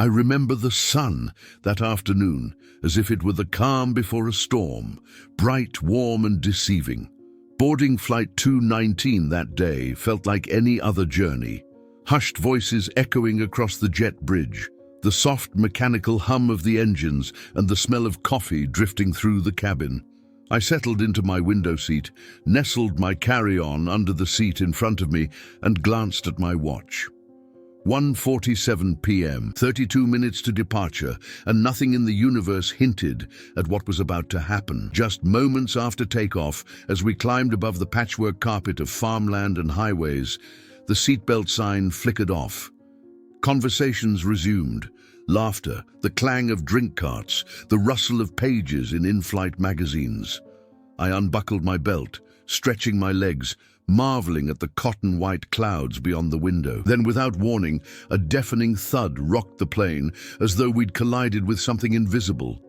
I remember the sun that afternoon as if it were the calm before a storm, bright, warm and deceiving. Boarding Flight 219 that day felt like any other journey. Hushed voices echoing across the jet bridge, the soft mechanical hum of the engines and the smell of coffee drifting through the cabin. I settled into my window seat, nestled my carry-on under the seat in front of me and glanced at my watch. 1:47 p.m., 32 minutes to departure, and nothing in the universe hinted at what was about to happen. Just moments after takeoff, as we climbed above the patchwork carpet of farmland and highways, the seatbelt sign flickered off. Conversations resumed. Laughter, the clang of drink carts, the rustle of pages in in-flight magazines. I unbuckled my belt, stretching my legs, marveling at the cotton-white clouds beyond the window. Then, without warning, a deafening thud rocked the plane as though we'd collided with something invisible.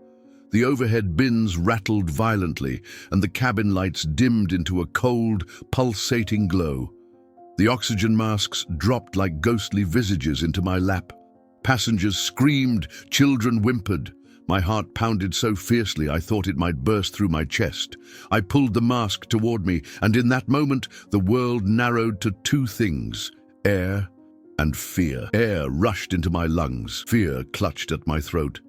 The overhead bins rattled violently, and the cabin lights dimmed into a cold, pulsating glow. The oxygen masks dropped like ghostly visages into my lap. Passengers screamed, children whimpered. My heart pounded so fiercely I thought it might burst through my chest. I pulled the mask toward me, and in that moment the world narrowed to two things: air and fear. Air rushed into my lungs. Fear clutched at my throat.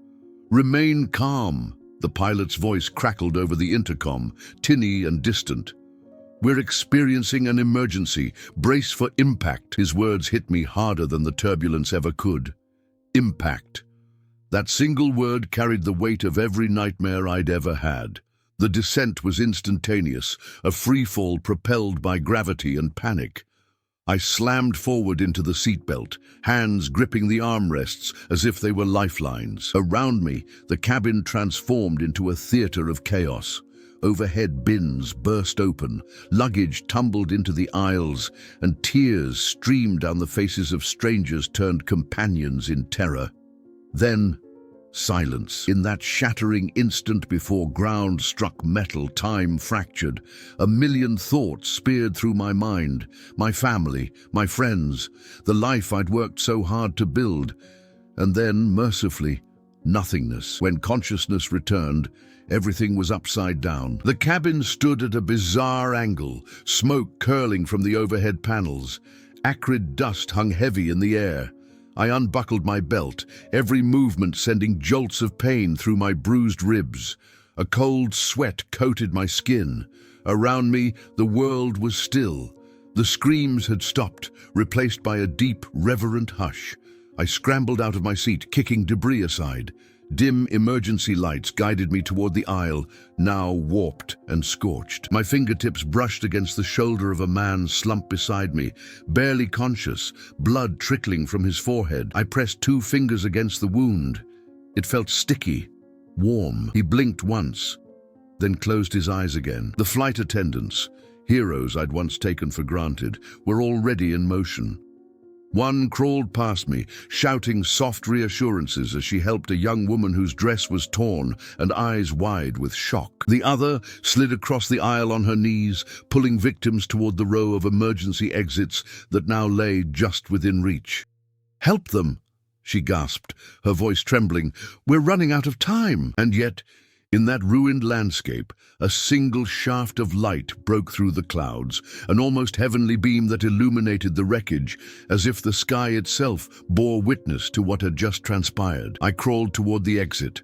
"Remain calm," the pilot's voice crackled over the intercom, tinny and distant. "We're experiencing an emergency. Brace for impact." His words hit me harder than the turbulence ever could. Impact. That single word carried the weight of every nightmare I'd ever had. The descent was instantaneous, a freefall propelled by gravity and panic. I slammed forward into the seatbelt, hands gripping the armrests as if they were lifelines. Around me, the cabin transformed into a theater of chaos. Overhead bins burst open, luggage tumbled into the aisles, and tears streamed down the faces of strangers turned companions in terror. Then, silence. In that shattering instant before ground struck metal, time fractured. A million thoughts speared through my mind. My family, my friends, the life I'd worked so hard to build. And then, mercifully, nothingness. When consciousness returned, everything was upside down. The cabin stood at a bizarre angle, smoke curling from the overhead panels. Acrid dust hung heavy in the air. I unbuckled my belt, every movement sending jolts of pain through my bruised ribs. A cold sweat coated my skin. Around me, the world was still. The screams had stopped, replaced by a deep, reverent hush. I scrambled out of my seat, kicking debris aside. Dim emergency lights guided me toward the aisle, now warped and scorched. My fingertips brushed against the shoulder of a man slumped beside me, barely conscious, blood trickling from his forehead. I pressed 2 fingers against the wound. It felt sticky, warm. He blinked once, then closed his eyes again. The flight attendants, heroes I'd once taken for granted, were already in motion. One crawled past me, shouting soft reassurances as she helped a young woman whose dress was torn and eyes wide with shock. The other slid across the aisle on her knees, pulling victims toward the row of emergency exits that now lay just within reach. "Help them," she gasped, her voice trembling. "We're running out of time." And yet, in that ruined landscape, a single shaft of light broke through the clouds, an almost heavenly beam that illuminated the wreckage, as if the sky itself bore witness to what had just transpired. I crawled toward the exit,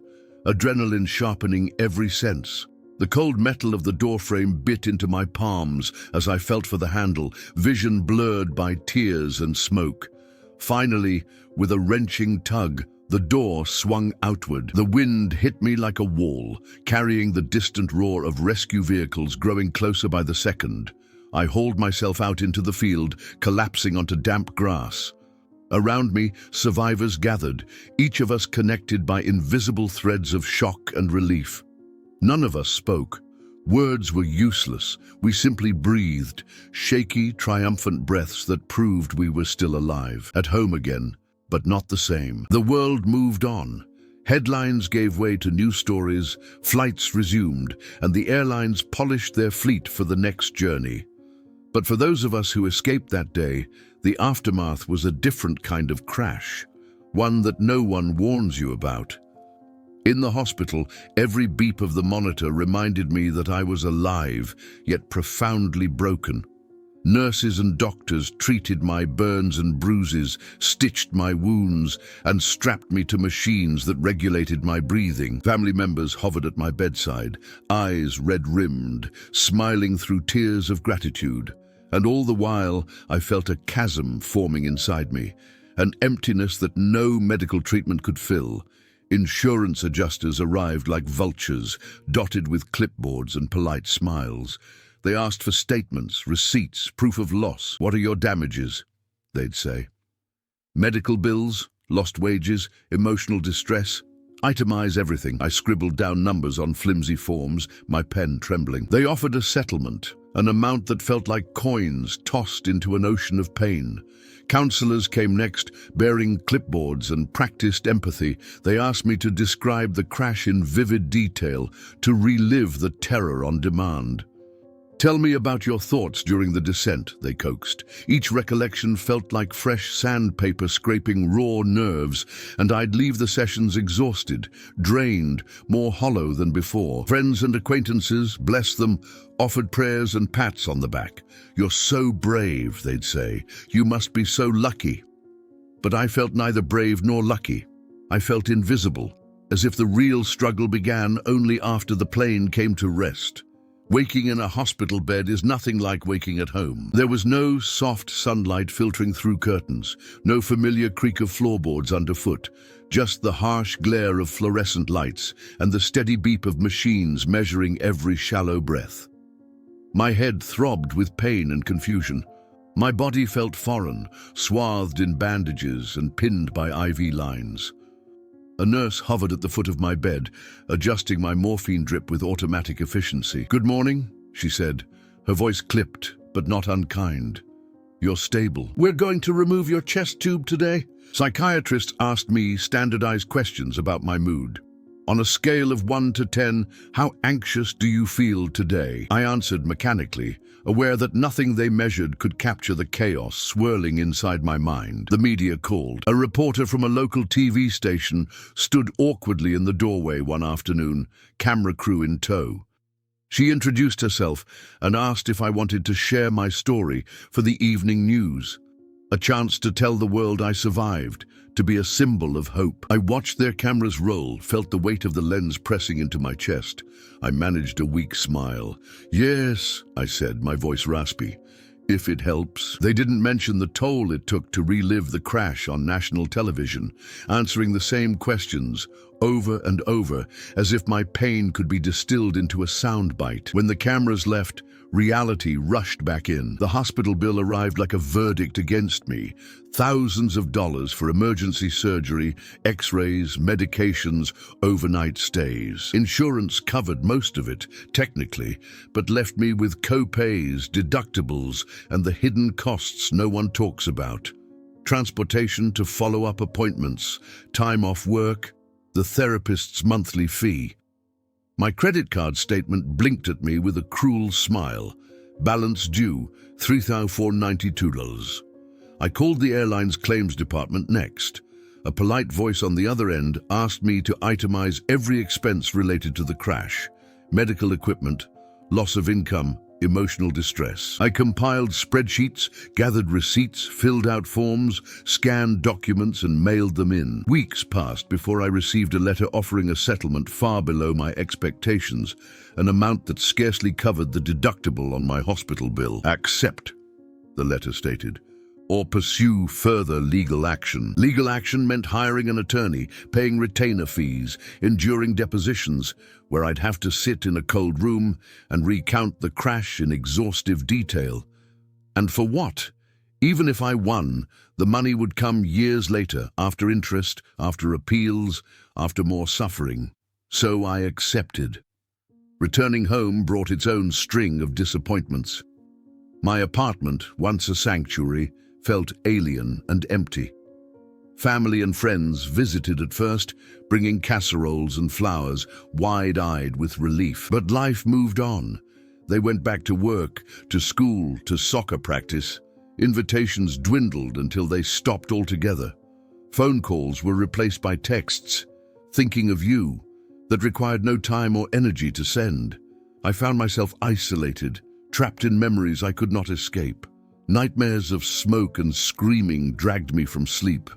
adrenaline sharpening every sense. The cold metal of the doorframe bit into my palms as I felt for the handle, vision blurred by tears and smoke. Finally, with a wrenching tug, the door swung outward. The wind hit me like a wall, carrying the distant roar of rescue vehicles growing closer by the second. I hauled myself out into the field, collapsing onto damp grass. Around me, survivors gathered, each of us connected by invisible threads of shock and relief. None of us spoke. Words were useless. We simply breathed, shaky, triumphant breaths that proved we were still alive. At home again, but not the same. The world moved on. Headlines gave way to news stories, flights resumed, and the airlines polished their fleet for the next journey. But for those of us who escaped that day, the aftermath was a different kind of crash. one that no one warns you about. In the hospital, every beep of the monitor reminded me that I was alive, yet profoundly broken. Nurses and doctors treated my burns and bruises, stitched my wounds, and strapped me to machines that regulated my breathing. Family members hovered at my bedside, eyes red-rimmed, smiling through tears of gratitude. And all the while, I felt a chasm forming inside me, an emptiness that no medical treatment could fill. Insurance adjusters arrived like vultures, dotted with clipboards and polite smiles. They asked for statements, receipts, proof of loss. "What are your damages?" they'd say. "Medical bills, lost wages, emotional distress. Itemize everything." I scribbled down numbers on flimsy forms, my pen trembling. They offered a settlement, an amount that felt like coins tossed into an ocean of pain. Counselors came next, bearing clipboards and practiced empathy. They asked me to describe the crash in vivid detail, to relive the terror on demand. "Tell me about your thoughts during the descent," they coaxed. Each recollection felt like fresh sandpaper scraping raw nerves, and I'd leave the sessions exhausted, drained, more hollow than before. Friends and acquaintances, bless them, offered prayers and pats on the back. "You're so brave," they'd say. "You must be so lucky." But I felt neither brave nor lucky. I felt invisible, as if the real struggle began only after the plane came to rest. Waking in a hospital bed is nothing like waking at home. There was no soft sunlight filtering through curtains, no familiar creak of floorboards underfoot, just the harsh glare of fluorescent lights and the steady beep of machines measuring every shallow breath. My head throbbed with pain and confusion. My body felt foreign, swathed in bandages and pinned by IV lines. A nurse hovered at the foot of my bed, adjusting my morphine drip with automatic efficiency. "Good morning," she said, her voice clipped, but not unkind. "You're stable. We're going to remove your chest tube today." Psychiatrists asked me standardized questions about my mood. "On a scale of 1 to 10, how anxious do you feel today?" I answered mechanically, aware that nothing they measured could capture the chaos swirling inside my mind. The media called. A reporter from a local TV station stood awkwardly in the doorway one afternoon, camera crew in tow. She introduced herself and asked if I wanted to share my story for the evening news. A chance to tell the world I survived, to be a symbol of hope. I watched their cameras roll, felt the weight of the lens pressing into my chest. I managed a weak smile. "Yes," I said, my voice raspy. "If it helps." They didn't mention the toll it took to relive the crash on national television, answering the same questions over and over, as if my pain could be distilled into a soundbite. When the cameras left, reality rushed back in. The hospital bill arrived like a verdict against me. Thousands of dollars for emergency surgery, x-rays, medications, overnight stays. Insurance covered most of it, technically, but left me with co-pays, deductibles, and the hidden costs no one talks about. Transportation to follow-up appointments, time off work, the therapist's monthly fee. My credit card statement blinked at me with a cruel smile. Balance due, $3,492. I called the airline's claims department next. A polite voice on the other end asked me to itemize every expense related to the crash. Medical equipment, loss of income, emotional distress. I compiled spreadsheets, gathered receipts, filled out forms, scanned documents, and mailed them in. Weeks passed before I received a letter offering a settlement far below my expectations, an amount that scarcely covered the deductible on my hospital bill. "Accept," the letter stated, "or pursue further legal action." Legal action meant hiring an attorney, paying retainer fees, enduring depositions, where I'd have to sit in a cold room and recount the crash in exhaustive detail. And for what? Even if I won, the money would come years later, after interest, after appeals, after more suffering. So I accepted. Returning home brought its own string of disappointments. My apartment, once a sanctuary, felt alien and empty. Family and friends visited at first, bringing casseroles and flowers, wide-eyed with relief. But life moved on. They went back to work, to school, to soccer practice. Invitations dwindled until they stopped altogether. Phone calls were replaced by texts, thinking of you, that required no time or energy to send. I found myself isolated, trapped in memories I could not escape. Nightmares of smoke and screaming dragged me from sleep.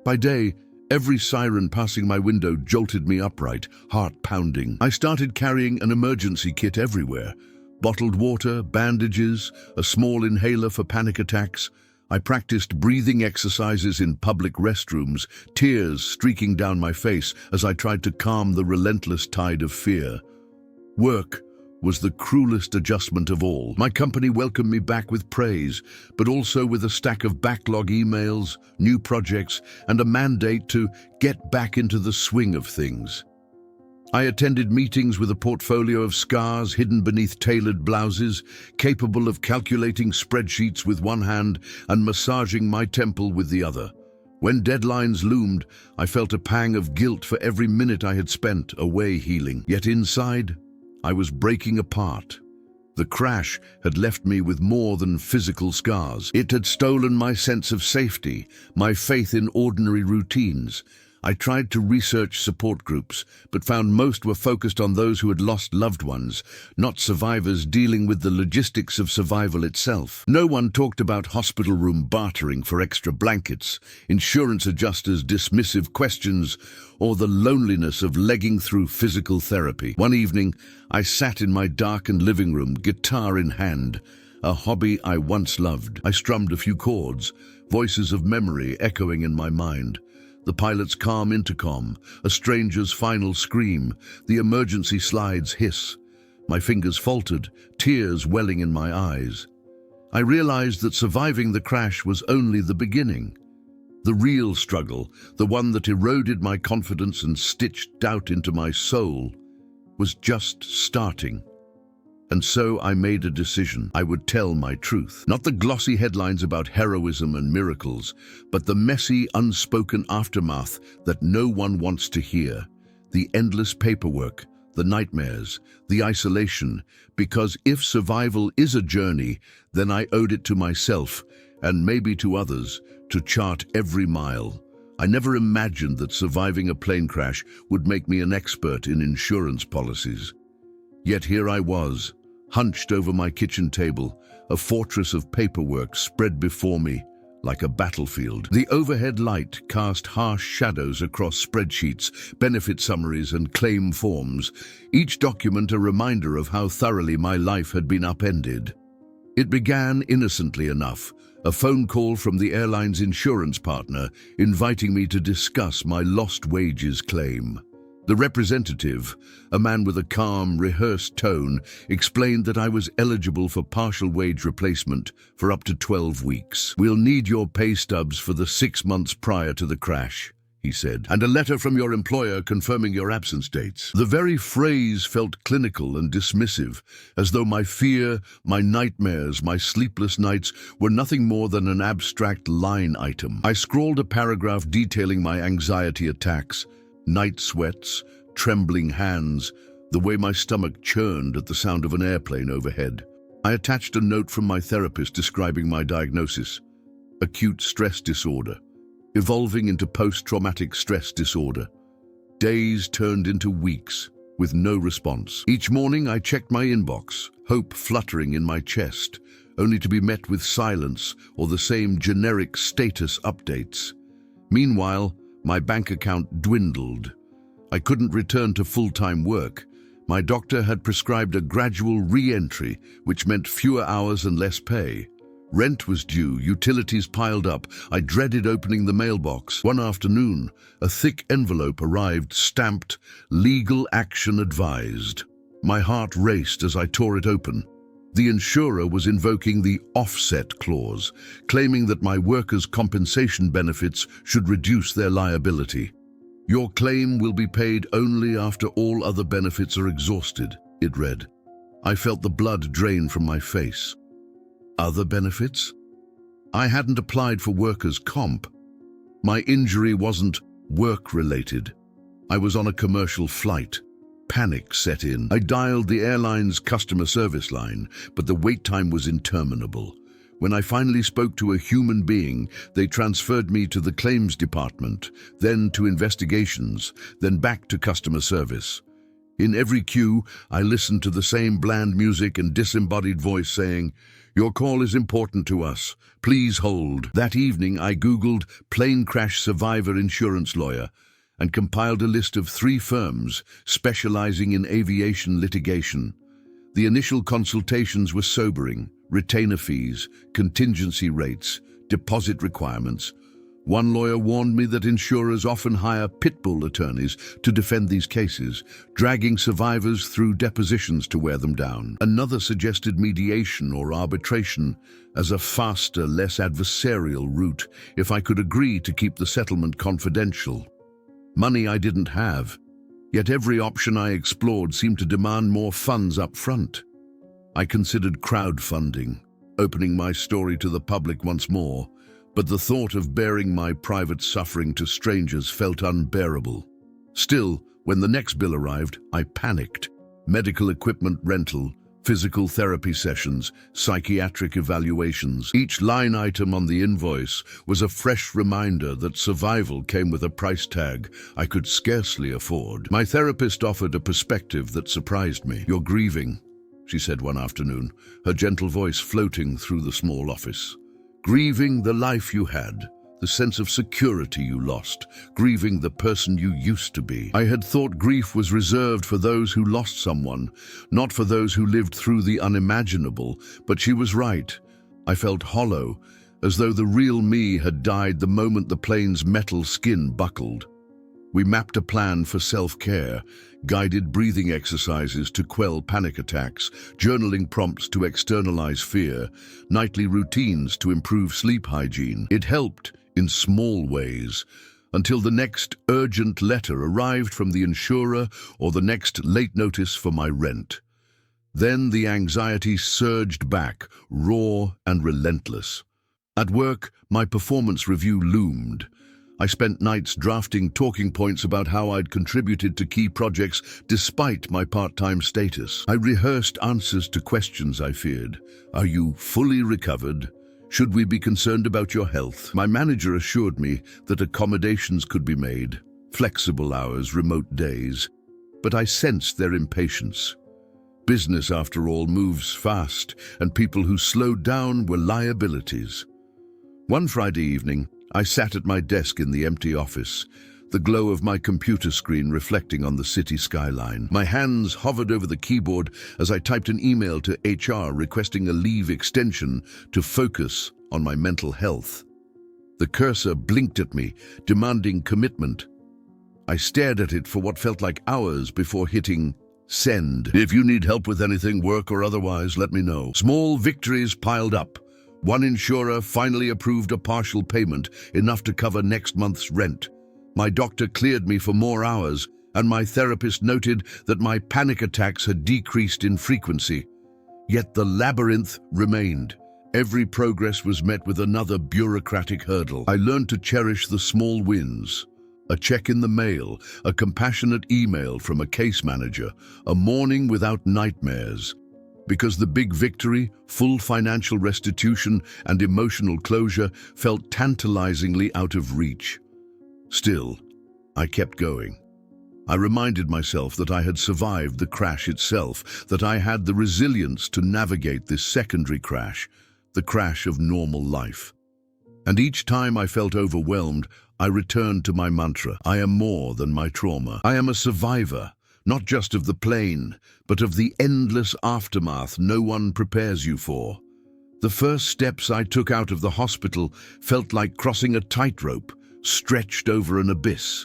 By day, every siren passing my window jolted me upright, heart pounding. I started carrying an emergency kit everywhere. Bottled water, bandages, a small inhaler for panic attacks. I practiced breathing exercises in public restrooms, tears streaking down my face as I tried to calm the relentless tide of fear. Work was the cruelest adjustment of all. My company welcomed me back with praise, but also with a stack of backlog emails, new projects, and a mandate to get back into the swing of things. I attended meetings with a portfolio of scars hidden beneath tailored blouses, capable of calculating spreadsheets with one hand and massaging my temple with the other. When deadlines loomed, I felt a pang of guilt for every minute I had spent away healing. Yet inside, I was breaking apart. The crash had left me with more than physical scars. It had stolen my sense of safety, my faith in ordinary routines. I tried to research support groups, but found most were focused on those who had lost loved ones, not survivors dealing with the logistics of survival itself. No one talked about hospital room bartering for extra blankets, insurance adjusters' dismissive questions, or the loneliness of legging through physical therapy. One evening, I sat in my darkened living room, guitar in hand, a hobby I once loved. I strummed a few chords, voices of memory echoing in my mind. The pilot's calm intercom, a stranger's final scream, the emergency slide's hiss. My fingers faltered, tears welling in my eyes. I realized that surviving the crash was only the beginning. The real struggle, the one that eroded my confidence and stitched doubt into my soul, was just starting. And so I made a decision. I would tell my truth. Not the glossy headlines about heroism and miracles, but the messy, unspoken aftermath that no one wants to hear. The endless paperwork, the nightmares, the isolation. Because if survival is a journey, then I owed it to myself, and maybe to others, to chart every mile. I never imagined that surviving a plane crash would make me an expert in insurance policies. Yet here I was, hunched over my kitchen table, a fortress of paperwork spread before me like a battlefield. The overhead light cast harsh shadows across spreadsheets, benefit summaries, and claim forms, each document a reminder of how thoroughly my life had been upended. It began innocently enough, a phone call from the airline's insurance partner inviting me to discuss my lost wages claim. The representative, a man with a calm, rehearsed tone, explained that I was eligible for partial wage replacement for up to 12 weeks. "We'll need your pay stubs for the 6 months prior to the crash," he said, "and a letter from your employer confirming your absence dates." The very phrase felt clinical and dismissive, as though my fear, my nightmares, my sleepless nights were nothing more than an abstract line item. I scrawled a paragraph detailing my anxiety attacks, night sweats, trembling hands, the way my stomach churned at the sound of an airplane overhead. I attached a note from my therapist describing my diagnosis: acute stress disorder, evolving into post-traumatic stress disorder. Days turned into weeks, with no response. Each morning I checked my inbox, hope fluttering in my chest, only to be met with silence or the same generic status updates. Meanwhile, my bank account dwindled. I couldn't return to full-time work. My doctor had prescribed a gradual re-entry, which meant fewer hours and less pay. Rent was due, utilities piled up. I dreaded opening the mailbox. One afternoon, a thick envelope arrived, stamped, "Legal action advised." My heart raced as I tore it open. The insurer was invoking the offset clause, claiming that my workers' compensation benefits should reduce their liability. "Your claim will be paid only after all other benefits are exhausted," it read. I felt the blood drain from my face. Other benefits? I hadn't applied for workers' comp. My injury wasn't work-related. I was on a commercial flight. Panic set in. I dialed the airline's customer service line, but the wait time was interminable. When I finally spoke to a human being, they transferred me to the claims department, then to investigations, then back to customer service. In every queue, I listened to the same bland music and disembodied voice saying, "Your call is important to us. Please hold." That evening, I Googled plane crash survivor insurance lawyer and compiled a list of 3 firms specializing in aviation litigation. The initial consultations were sobering: retainer fees, contingency rates, deposit requirements. One lawyer warned me that insurers often hire pit bull attorneys to defend these cases, dragging survivors through depositions to wear them down. Another suggested mediation or arbitration as a faster, less adversarial route if I could agree to keep the settlement confidential. Money I didn't have, yet every option I explored seemed to demand more funds up front. I considered crowdfunding, opening my story to the public once more, but the thought of bearing my private suffering to strangers felt unbearable. Still, when the next bill arrived, I panicked. Medical equipment rental, physical therapy sessions, psychiatric evaluations. Each line item on the invoice was a fresh reminder that survival came with a price tag I could scarcely afford. My therapist offered a perspective that surprised me. "You're grieving," she said one afternoon, her gentle voice floating through the small office. "Grieving the life you had, the sense of security you lost, grieving the person you used to be." I had thought grief was reserved for those who lost someone, not for those who lived through the unimaginable, but she was right. I felt hollow, as though the real me had died the moment the plane's metal skin buckled. We mapped a plan for self-care, guided breathing exercises to quell panic attacks, journaling prompts to externalize fear, nightly routines to improve sleep hygiene. It helped in small ways, until the next urgent letter arrived from the insurer or the next late notice for my rent. Then the anxiety surged back, raw and relentless. At work, my performance review loomed. I spent nights drafting talking points about how I'd contributed to key projects despite my part-time status. I rehearsed answers to questions I feared. Are you fully recovered? Should we be concerned about your health? My manager assured me that accommodations could be made, flexible hours, remote days. But I sensed their impatience. Business, after all, moves fast, and people who slowed down were liabilities. One Friday evening, I sat at my desk in the empty office, the glow of my computer screen reflecting on the city skyline. My hands hovered over the keyboard as I typed an email to HR requesting a leave extension to focus on my mental health. The cursor blinked at me, demanding commitment. I stared at it for what felt like hours before hitting send. "If you need help with anything, work or otherwise, let me know." Small victories piled up. One insurer finally approved a partial payment, enough to cover next month's rent. My doctor cleared me for more hours, and my therapist noted that my panic attacks had decreased in frequency. Yet the labyrinth remained. Every progress was met with another bureaucratic hurdle. I learned to cherish the small wins. A check in the mail, a compassionate email from a case manager, a morning without nightmares. Because the big victory, full financial restitution, and emotional closure felt tantalizingly out of reach. Still, I kept going. I reminded myself that I had survived the crash itself, that I had the resilience to navigate this secondary crash, the crash of normal life. And each time I felt overwhelmed, I returned to my mantra: I am more than my trauma. I am a survivor, not just of the plane, but of the endless aftermath no one prepares you for. The first steps I took out of the hospital felt like crossing a tightrope, stretched over an abyss.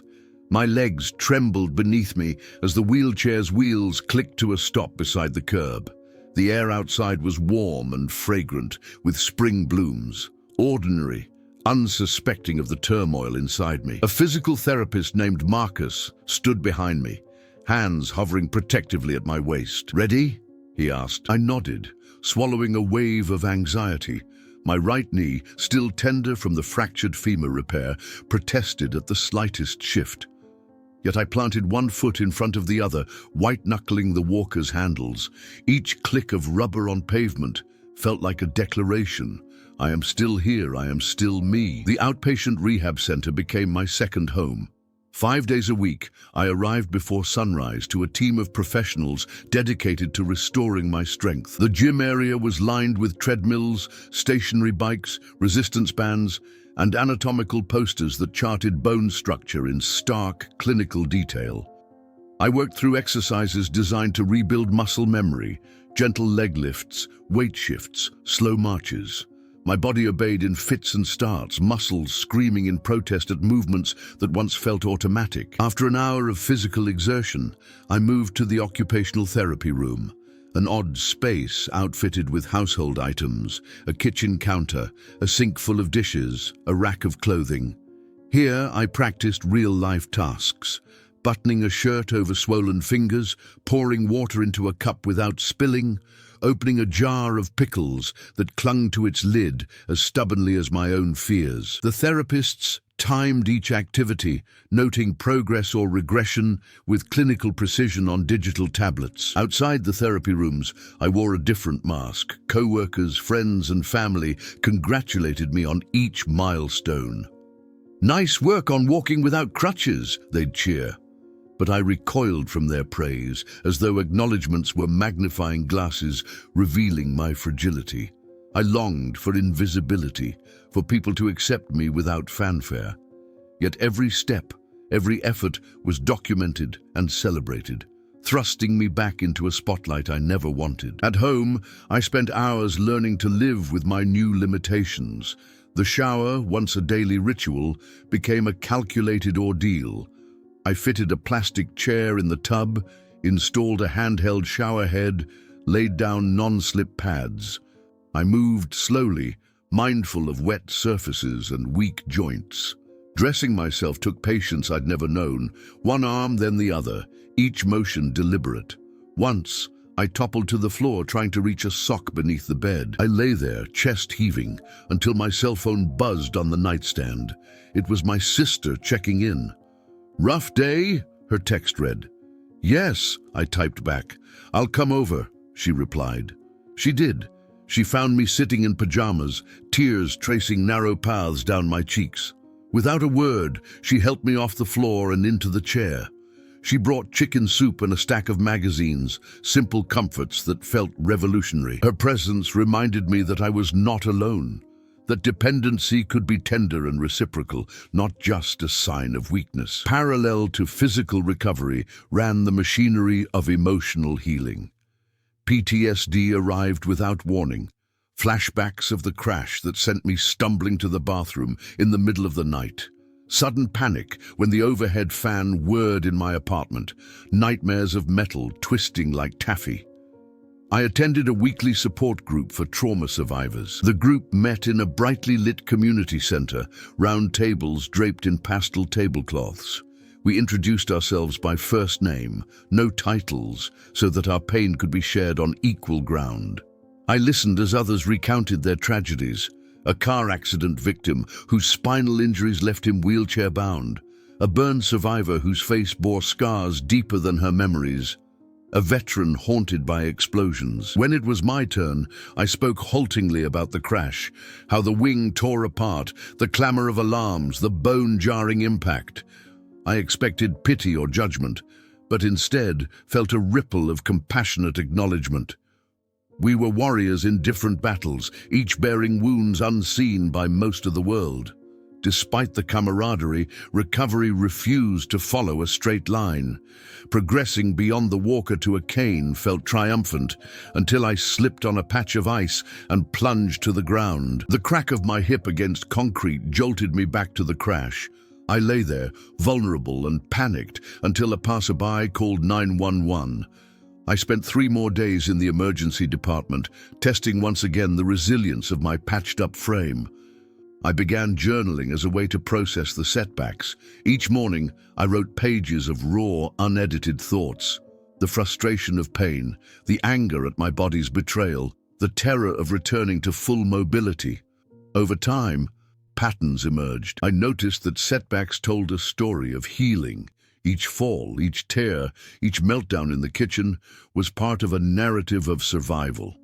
My legs trembled beneath me as the wheelchair's wheels clicked to a stop beside the curb. The air outside was warm and fragrant, with spring blooms, ordinary, unsuspecting of the turmoil inside me. A physical therapist named Marcus stood behind me, hands hovering protectively at my waist. "Ready?" he asked. I nodded, swallowing a wave of anxiety. My right knee, still tender from the fractured femur repair, protested at the slightest shift. Yet I planted one foot in front of the other, white-knuckling the walker's handles. Each click of rubber on pavement felt like a declaration, I am still here, I am still me. The outpatient rehab center became my second home. 5 days a week, I arrived before sunrise to a team of professionals dedicated to restoring my strength. The gym area was lined with treadmills, stationary bikes, resistance bands, and anatomical posters that charted bone structure in stark, clinical detail. I worked through exercises designed to rebuild muscle memory, gentle leg lifts, weight shifts, slow marches. My body obeyed in fits and starts, muscles screaming in protest at movements that once felt automatic. After an hour of physical exertion, I moved to the occupational therapy room, an odd space outfitted with household items, a kitchen counter, a sink full of dishes, a rack of clothing. Here, I practiced real-life tasks, buttoning a shirt over swollen fingers, pouring water into a cup without spilling, opening a jar of pickles that clung to its lid as stubbornly as my own fears. The therapists timed each activity, noting progress or regression with clinical precision on digital tablets. Outside the therapy rooms, I wore a different mask. Co-workers, friends, and family congratulated me on each milestone. "Nice work on walking without crutches," they'd cheer. But I recoiled from their praise, as though acknowledgements were magnifying glasses revealing my fragility. I longed for invisibility, for people to accept me without fanfare. Yet every step, every effort was documented and celebrated, thrusting me back into a spotlight I never wanted. At home, I spent hours learning to live with my new limitations. The shower, once a daily ritual, became a calculated ordeal. I fitted a plastic chair in the tub, installed a handheld shower head, laid down non-slip pads. I moved slowly, mindful of wet surfaces and weak joints. Dressing myself took patience I'd never known, one arm then the other, each motion deliberate. Once, I toppled to the floor trying to reach a sock beneath the bed. I lay there, chest heaving, until my cell phone buzzed on the nightstand. It was my sister checking in. "Rough day?" her text read. "Yes," I typed back. "I'll come over," she replied. She did. She found me sitting in pajamas, tears tracing narrow paths down my cheeks. Without a word, she helped me off the floor and into the chair. She brought chicken soup and a stack of magazines, simple comforts that felt revolutionary. Her presence reminded me that I was not alone, that dependency could be tender and reciprocal, not just a sign of weakness. Parallel to physical recovery ran the machinery of emotional healing. PTSD arrived without warning. Flashbacks of the crash that sent me stumbling to the bathroom in the middle of the night. Sudden panic when the overhead fan whirred in my apartment. Nightmares of metal twisting like taffy. I attended a weekly support group for trauma survivors. The group met in a brightly lit community center, round tables draped in pastel tablecloths. We introduced ourselves by first name, no titles, so that our pain could be shared on equal ground. I listened as others recounted their tragedies. A car accident victim whose spinal injuries left him wheelchair-bound. A burn survivor whose face bore scars deeper than her memories. A veteran haunted by explosions. When it was my turn, I spoke haltingly about the crash, how the wing tore apart, the clamor of alarms, the bone-jarring impact. I expected pity or judgment, but instead felt a ripple of compassionate acknowledgement. We were warriors in different battles, each bearing wounds unseen by most of the world. Despite the camaraderie, recovery refused to follow a straight line. Progressing beyond the walker to a cane felt triumphant until I slipped on a patch of ice and plunged to the ground. The crack of my hip against concrete jolted me back to the crash. I lay there, vulnerable and panicked, until a passerby called 911. I spent 3 more days in the emergency department, testing once again the resilience of my patched-up frame. I began journaling as a way to process the setbacks. Each morning, I wrote pages of raw, unedited thoughts. The frustration of pain, the anger at my body's betrayal, the terror of returning to full mobility. Over time, patterns emerged. I noticed that setbacks told a story of healing. Each fall, each tear, each meltdown in the kitchen was part of a narrative of survival.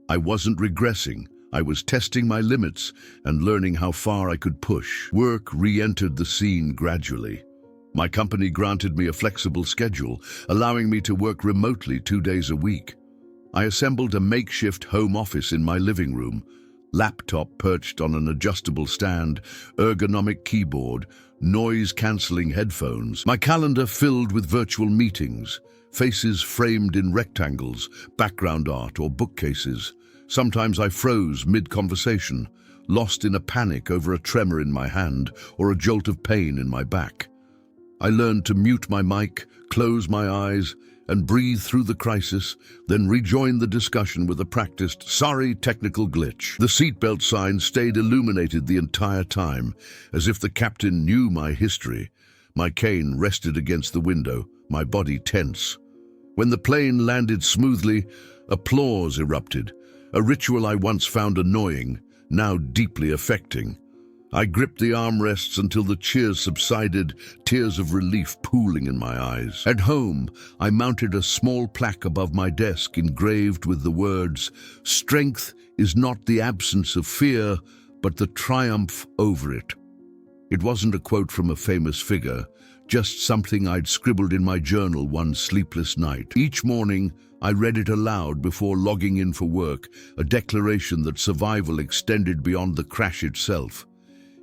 I wasn't regressing, I was testing my limits and learning how far I could push. Work re-entered the scene gradually. My company granted me a flexible schedule, allowing me to work remotely 2 days a week. I assembled a makeshift home office in my living room, laptop perched on an adjustable stand, ergonomic keyboard, noise-cancelling headphones. My calendar filled with virtual meetings, faces framed in rectangles, background art or bookcases. Sometimes I froze mid-conversation, lost in a panic over a tremor in my hand or a jolt of pain in my back. I learned to mute my mic, close my eyes, and breathe through the crisis, then rejoin the discussion with a practiced, "Sorry, technical glitch." The seatbelt sign stayed illuminated the entire time, as if the captain knew my history. My cane rested against the window, my body tense. When the plane landed smoothly, applause erupted, a ritual I once found annoying, now deeply affecting. I gripped the armrests until the cheers subsided, tears of relief pooling in my eyes. At home, I mounted a small plaque above my desk engraved with the words, "Strength is not the absence of fear, but the triumph over it." It wasn't a quote from a famous figure, just something I'd scribbled in my journal one sleepless night. Each morning, I read it aloud before logging in for work, a declaration that survival extended beyond the crash itself.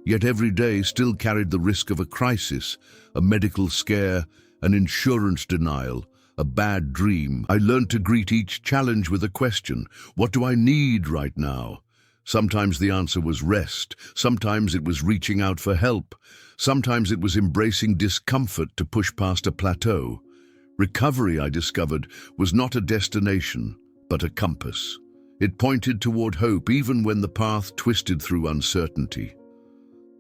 Yet every day still carried the risk of a crisis, a medical scare, an insurance denial, a bad dream. I learned to greet each challenge with a question: what do I need right now? Sometimes the answer was rest, sometimes it was reaching out for help, sometimes it was embracing discomfort to push past a plateau. Recovery, I discovered, was not a destination, but a compass. It pointed toward hope even when the path twisted through uncertainty.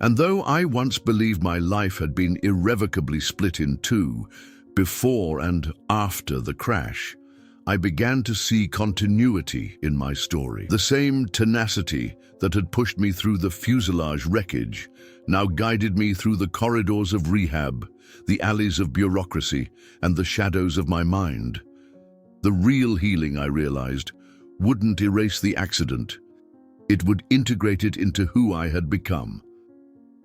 And though I once believed my life had been irrevocably split in two, before and after the crash, I began to see continuity in my story. The same tenacity that had pushed me through the fuselage wreckage now guided me through the corridors of rehab, the alleys of bureaucracy, and the shadows of my mind. The real healing, I realized, wouldn't erase the accident. It would integrate it into who I had become.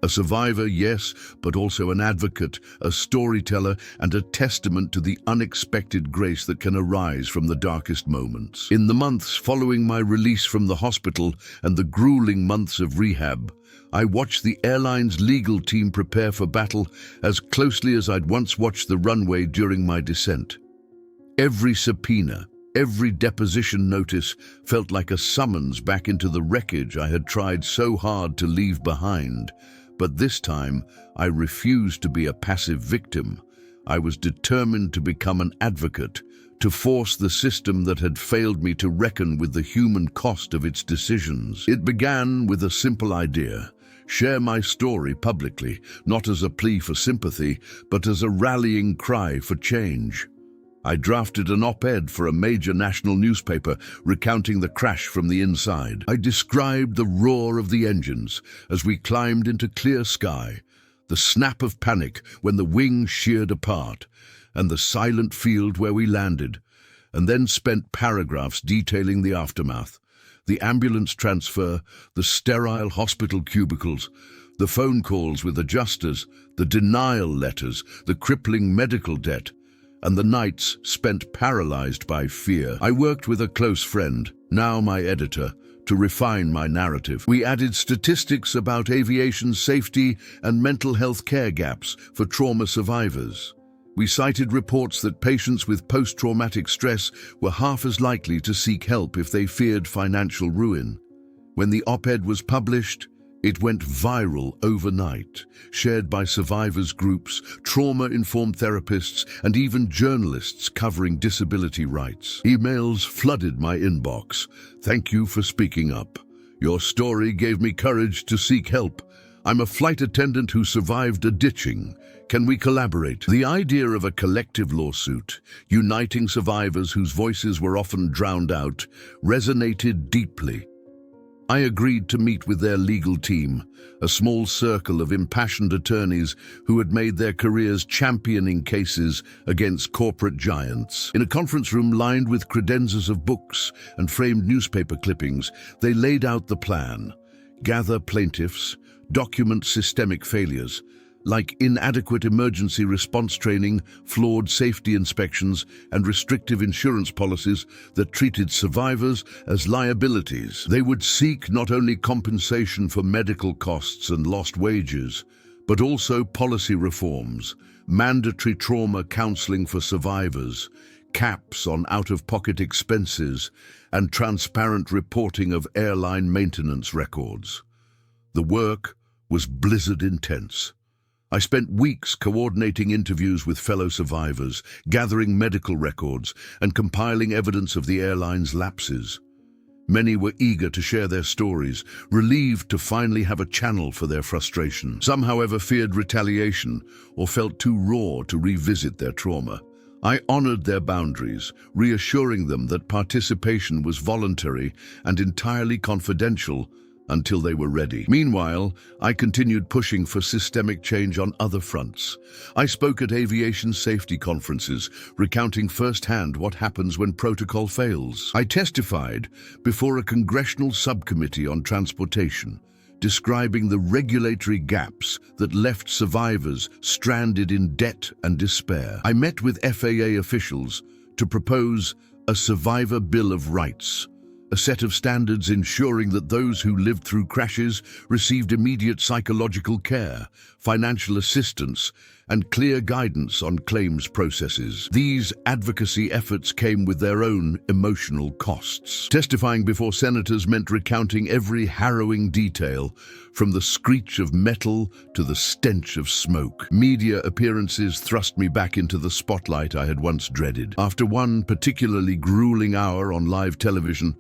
A survivor, yes, but also an advocate, a storyteller, and a testament to the unexpected grace that can arise from the darkest moments. In the months following my release from the hospital and the grueling months of rehab, I watched the airline's legal team prepare for battle as closely as I'd once watched the runway during my descent. Every subpoena, every deposition notice felt like a summons back into the wreckage I had tried so hard to leave behind. But this time, I refused to be a passive victim. I was determined to become an advocate, to force the system that had failed me to reckon with the human cost of its decisions. It began with a simple idea: share my story publicly, not as a plea for sympathy, but as a rallying cry for change. I drafted an op-ed for a major national newspaper recounting the crash from the inside. I described the roar of the engines as we climbed into clear sky, the snap of panic when the wings sheared apart, and the silent field where we landed, and then spent paragraphs detailing the aftermath: the ambulance transfer, the sterile hospital cubicles, the phone calls with adjusters, the denial letters, the crippling medical debt, and the nights spent paralyzed by fear. I worked with a close friend, now my editor, to refine my narrative. We added statistics about aviation safety and mental health care gaps for trauma survivors. We cited reports that patients with post-traumatic stress were half as likely to seek help if they feared financial ruin. When the op-ed was published, it went viral overnight, shared by survivors groups, trauma-informed therapists, and even journalists covering disability rights. Emails flooded my inbox. "Thank you for speaking up. Your story gave me courage to seek help. I'm a flight attendant who survived a ditching. Can we collaborate?" The idea of a collective lawsuit, uniting survivors whose voices were often drowned out, resonated deeply. I agreed to meet with their legal team, a small circle of impassioned attorneys who had made their careers championing cases against corporate giants. In a conference room lined with credenzas of books and framed newspaper clippings, they laid out the plan: gather plaintiffs, document systemic failures, like inadequate emergency response training, flawed safety inspections, and restrictive insurance policies that treated survivors as liabilities. They would seek not only compensation for medical costs and lost wages, but also policy reforms, mandatory trauma counseling for survivors, caps on out-of-pocket expenses, and transparent reporting of airline maintenance records. The work was blizzard intense. I spent weeks coordinating interviews with fellow survivors, gathering medical records, and compiling evidence of the airline's lapses. Many were eager to share their stories, relieved to finally have a channel for their frustration. Some, however, feared retaliation or felt too raw to revisit their trauma. I honored their boundaries, reassuring them that participation was voluntary and entirely confidential until they were ready. Meanwhile, I continued pushing for systemic change on other fronts. I spoke at aviation safety conferences, recounting firsthand what happens when protocol fails. I testified before a congressional subcommittee on transportation, describing the regulatory gaps that left survivors stranded in debt and despair. I met with FAA officials to propose a Survivor Bill of Rights, a set of standards ensuring that those who lived through crashes received immediate psychological care, financial assistance, and clear guidance on claims processes. These advocacy efforts came with their own emotional costs. Testifying before senators meant recounting every harrowing detail, from the screech of metal to the stench of smoke. Media appearances thrust me back into the spotlight I had once dreaded. After one particularly grueling hour on live television,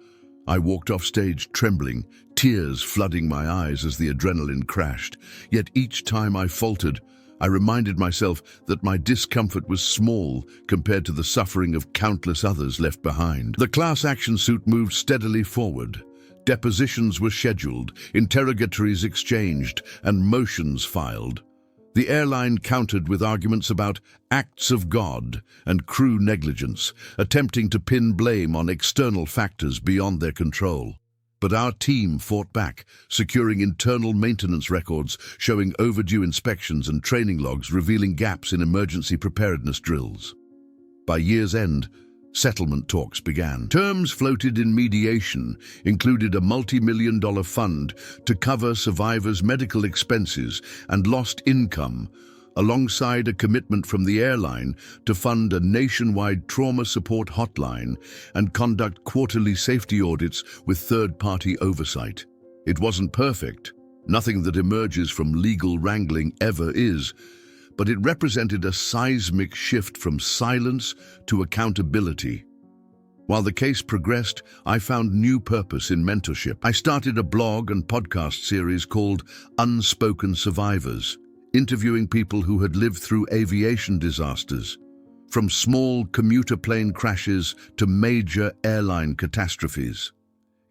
I walked off stage trembling, tears flooding my eyes as the adrenaline crashed. Yet each time I faltered, I reminded myself that my discomfort was small compared to the suffering of countless others left behind. The class action suit moved steadily forward. Depositions were scheduled, interrogatories exchanged, and motions filed. The airline countered with arguments about acts of God and crew negligence, attempting to pin blame on external factors beyond their control. But our team fought back, securing internal maintenance records showing overdue inspections and training logs revealing gaps in emergency preparedness drills. By year's end, settlement talks began. Terms floated in mediation included a multi-million-dollar fund to cover survivors' medical expenses and lost income, alongside a commitment from the airline to fund a nationwide trauma support hotline and conduct quarterly safety audits with third-party oversight. It wasn't perfect. Nothing that emerges from legal wrangling ever is, but it represented a seismic shift from silence to accountability. While the case progressed, I found new purpose in mentorship. I started a blog and podcast series called Unspoken Survivors, interviewing people who had lived through aviation disasters, from small commuter plane crashes to major airline catastrophes.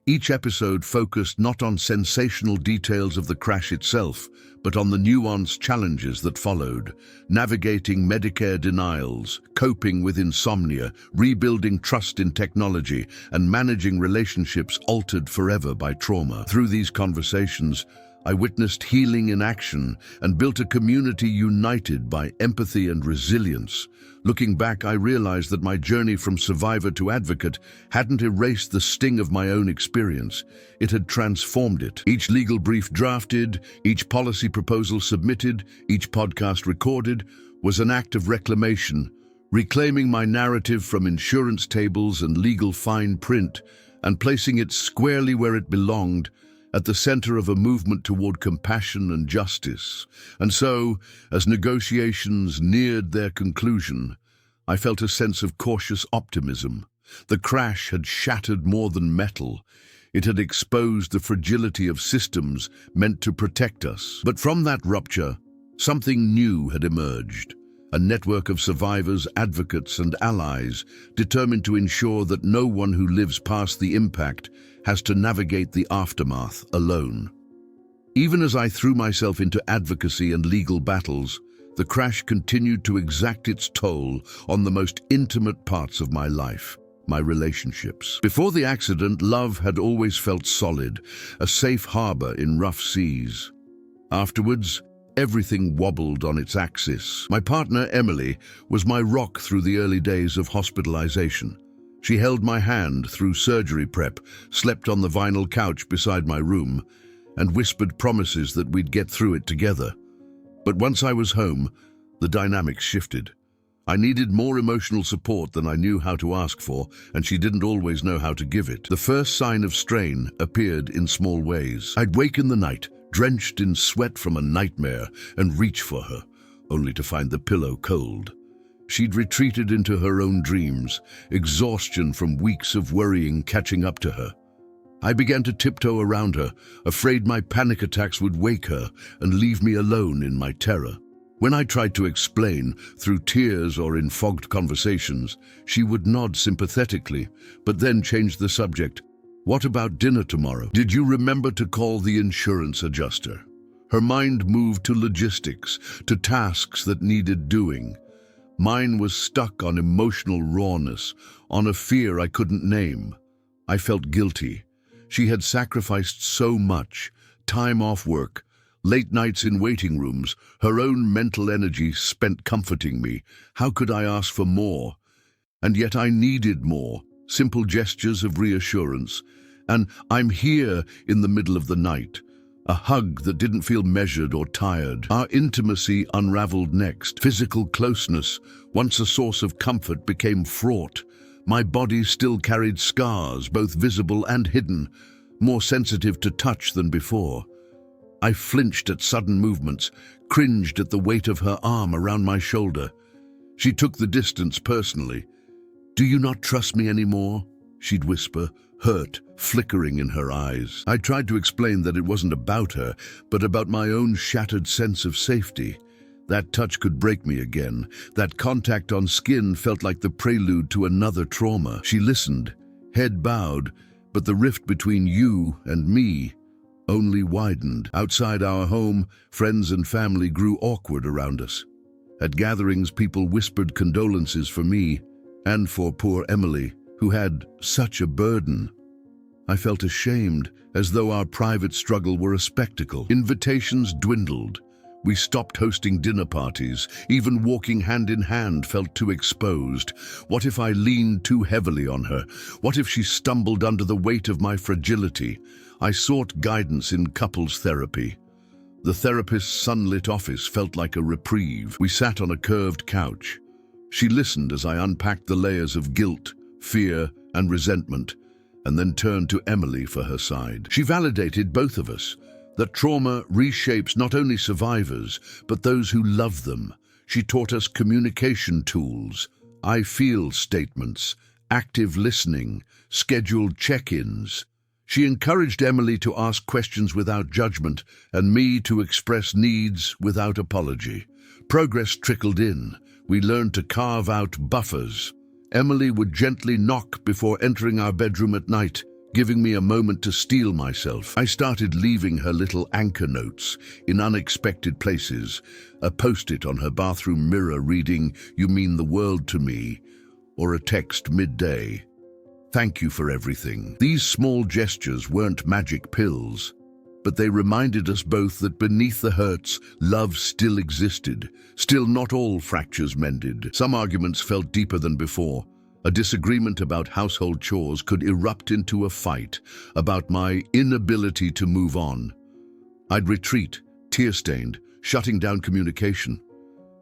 Each episode focused not on sensational details of the crash itself, but on the nuanced challenges that followed: navigating Medicare denials, coping with insomnia, rebuilding trust in technology, and managing relationships altered forever by trauma. Through these conversations, I witnessed healing in action and built a community united by empathy and resilience. Looking back, I realized that my journey from survivor to advocate hadn't erased the sting of my own experience. It had transformed it. Each legal brief drafted, each policy proposal submitted, each podcast recorded was an act of reclamation, reclaiming my narrative from insurance tables and legal fine print and placing it squarely where it belonged, at the center of a movement toward compassion and justice. And so, as negotiations neared their conclusion, I felt a sense of cautious optimism. The crash had shattered more than metal. It had exposed the fragility of systems meant to protect us. But from that rupture, something new had emerged. a network of survivors, advocates, and allies determined to ensure that no one who lives past the impact has to navigate the aftermath alone. Even as I threw myself into advocacy and legal battles, the crash continued to exact its toll on the most intimate parts of my life, my relationships. Before the accident, love had always felt solid, a safe harbor in rough seas. Afterwards, everything wobbled on its axis. My partner, Emily, was my rock through the early days of hospitalization. She held my hand through surgery prep, slept on the vinyl couch beside my room, and whispered promises that we'd get through it together. But once I was home, the dynamics shifted. I needed more emotional support than I knew how to ask for, and she didn't always know how to give it. The first sign of strain appeared in small ways. I'd wake in the night, drenched in sweat from a nightmare, and reach for her, only to find the pillow cold. She'd retreated into her own dreams, exhaustion from weeks of worrying catching up to her. I began to tiptoe around her, afraid my panic attacks would wake her and leave me alone in my terror. When I tried to explain, through tears or in fogged conversations, she would nod sympathetically, but then change the subject. What about dinner tomorrow? Did you remember to call the insurance adjuster? Her mind moved to logistics, to tasks that needed doing. Mine was stuck on emotional rawness, on a fear I couldn't name. I felt guilty. She had sacrificed so much, time off work, late nights in waiting rooms, her own mental energy spent comforting me. How could I ask for more? And yet I needed more, simple gestures of reassurance. And I'm here in the middle of the night. A hug that didn't feel measured or tired. Our intimacy unraveled next. Physical closeness, once a source of comfort, became fraught. My body still carried scars, both visible and hidden, more sensitive to touch than before. I flinched at sudden movements, cringed at the weight of her arm around my shoulder. She took the distance personally. "Do you not trust me anymore?" she'd whisper, hurt flickering in her eyes. I tried to explain that it wasn't about her, but about my own shattered sense of safety. That touch could break me again. That contact on skin felt like the prelude to another trauma. She listened, head bowed, but the rift between you and me only widened. Outside our home, friends and family grew awkward around us. At gatherings, people whispered condolences for me and for poor Emily, who had such a burden. I felt ashamed, as though our private struggle were a spectacle. Invitations dwindled. We stopped hosting dinner parties. Even walking hand in hand felt too exposed. What if I leaned too heavily on her? What if she stumbled under the weight of my fragility? I sought guidance in couples therapy. The therapist's sunlit office felt like a reprieve. We sat on a curved couch. She listened as I unpacked the layers of guilt, fear, and resentment, and then turned to Emily for her side. She validated both of us, that trauma reshapes not only survivors, but those who love them. She taught us communication tools, I feel statements, active listening, scheduled check-ins. She encouraged Emily to ask questions without judgment, and me to express needs without apology. Progress trickled in. We learned to carve out buffers. Emily would gently knock before entering our bedroom at night, giving me a moment to steel myself. I started leaving her little anchor notes in unexpected places, a post-it on her bathroom mirror reading, "You mean the world to me," or a text midday, "Thank you for everything." These small gestures weren't magic pills, but they reminded us both that beneath the hurts, love still existed. Still, not all fractures mended. Some arguments felt deeper than before. A disagreement about household chores could erupt into a fight about my inability to move on. I'd retreat, tear-stained, shutting down communication.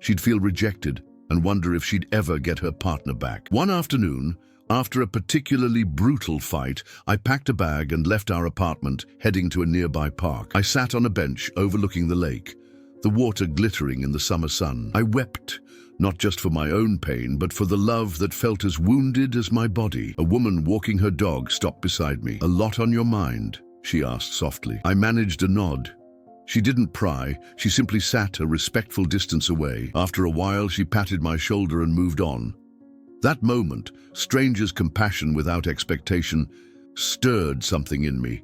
She'd feel rejected and wonder if she'd ever get her partner back. One afternoon, after a particularly brutal fight, I packed a bag and left our apartment, heading to a nearby park. I sat on a bench overlooking the lake, the water glittering in the summer sun. I wept, not just for my own pain, but for the love that felt as wounded as my body. A woman walking her dog stopped beside me. "A lot on your mind?" she asked softly. I managed a nod. She didn't pry, she simply sat a respectful distance away. After a while, she patted my shoulder and moved on. That moment, stranger's compassion without expectation, stirred something in me.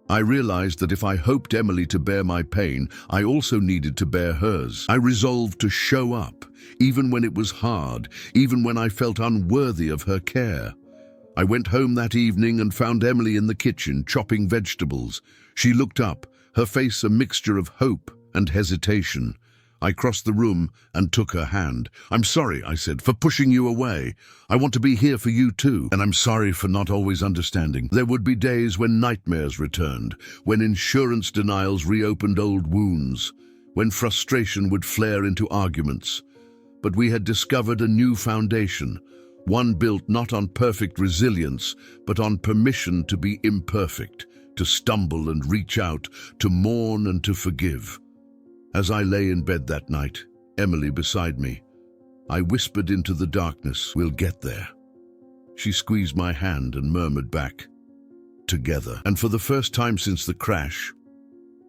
I realized that if I hoped Emily to bear my pain, I also needed to bear hers. I resolved to show up, even when it was hard, even when I felt unworthy of her care. I went home that evening and found Emily in the kitchen, chopping vegetables. She looked up, her face a mixture of hope and hesitation. I crossed the room and took her hand. "I'm sorry," I said, "for pushing you away. I want to be here for you too, and I'm sorry for not always understanding." There would be days when nightmares returned, when insurance denials reopened old wounds, when frustration would flare into arguments. But we had discovered a new foundation, one built not on perfect resilience, but on permission to be imperfect, to stumble and reach out, to mourn and to forgive. As I lay in bed that night, Emily beside me, I whispered into the darkness, "We'll get there." She squeezed my hand and murmured back, "Together." And for the first time since the crash,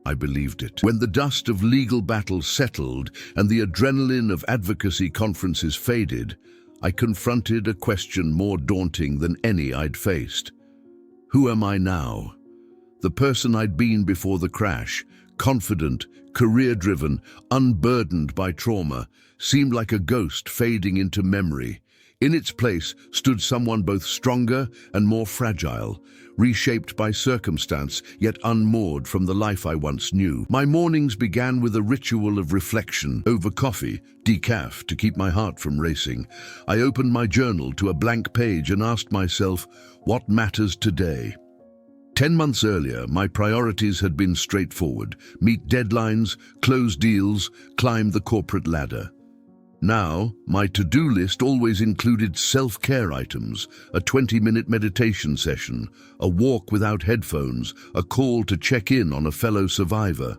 I believed it. When the dust of legal battles settled and the adrenaline of advocacy conferences faded, I confronted a question more daunting than any I'd faced. Who am I now? The person I'd been before the crash, confident, career-driven, unburdened by trauma, seemed like a ghost fading into memory. In its place stood someone both stronger and more fragile, reshaped by circumstance, yet unmoored from the life I once knew. My mornings began with a ritual of reflection. Over coffee, decaf, to keep my heart from racing, I opened my journal to a blank page and asked myself, what matters today? 10 months earlier, my priorities had been straightforward: meet deadlines, close deals, climb the corporate ladder. Now, my to-do list always included self-care items, a 20-minute meditation session, a walk without headphones, a call to check in on a fellow survivor.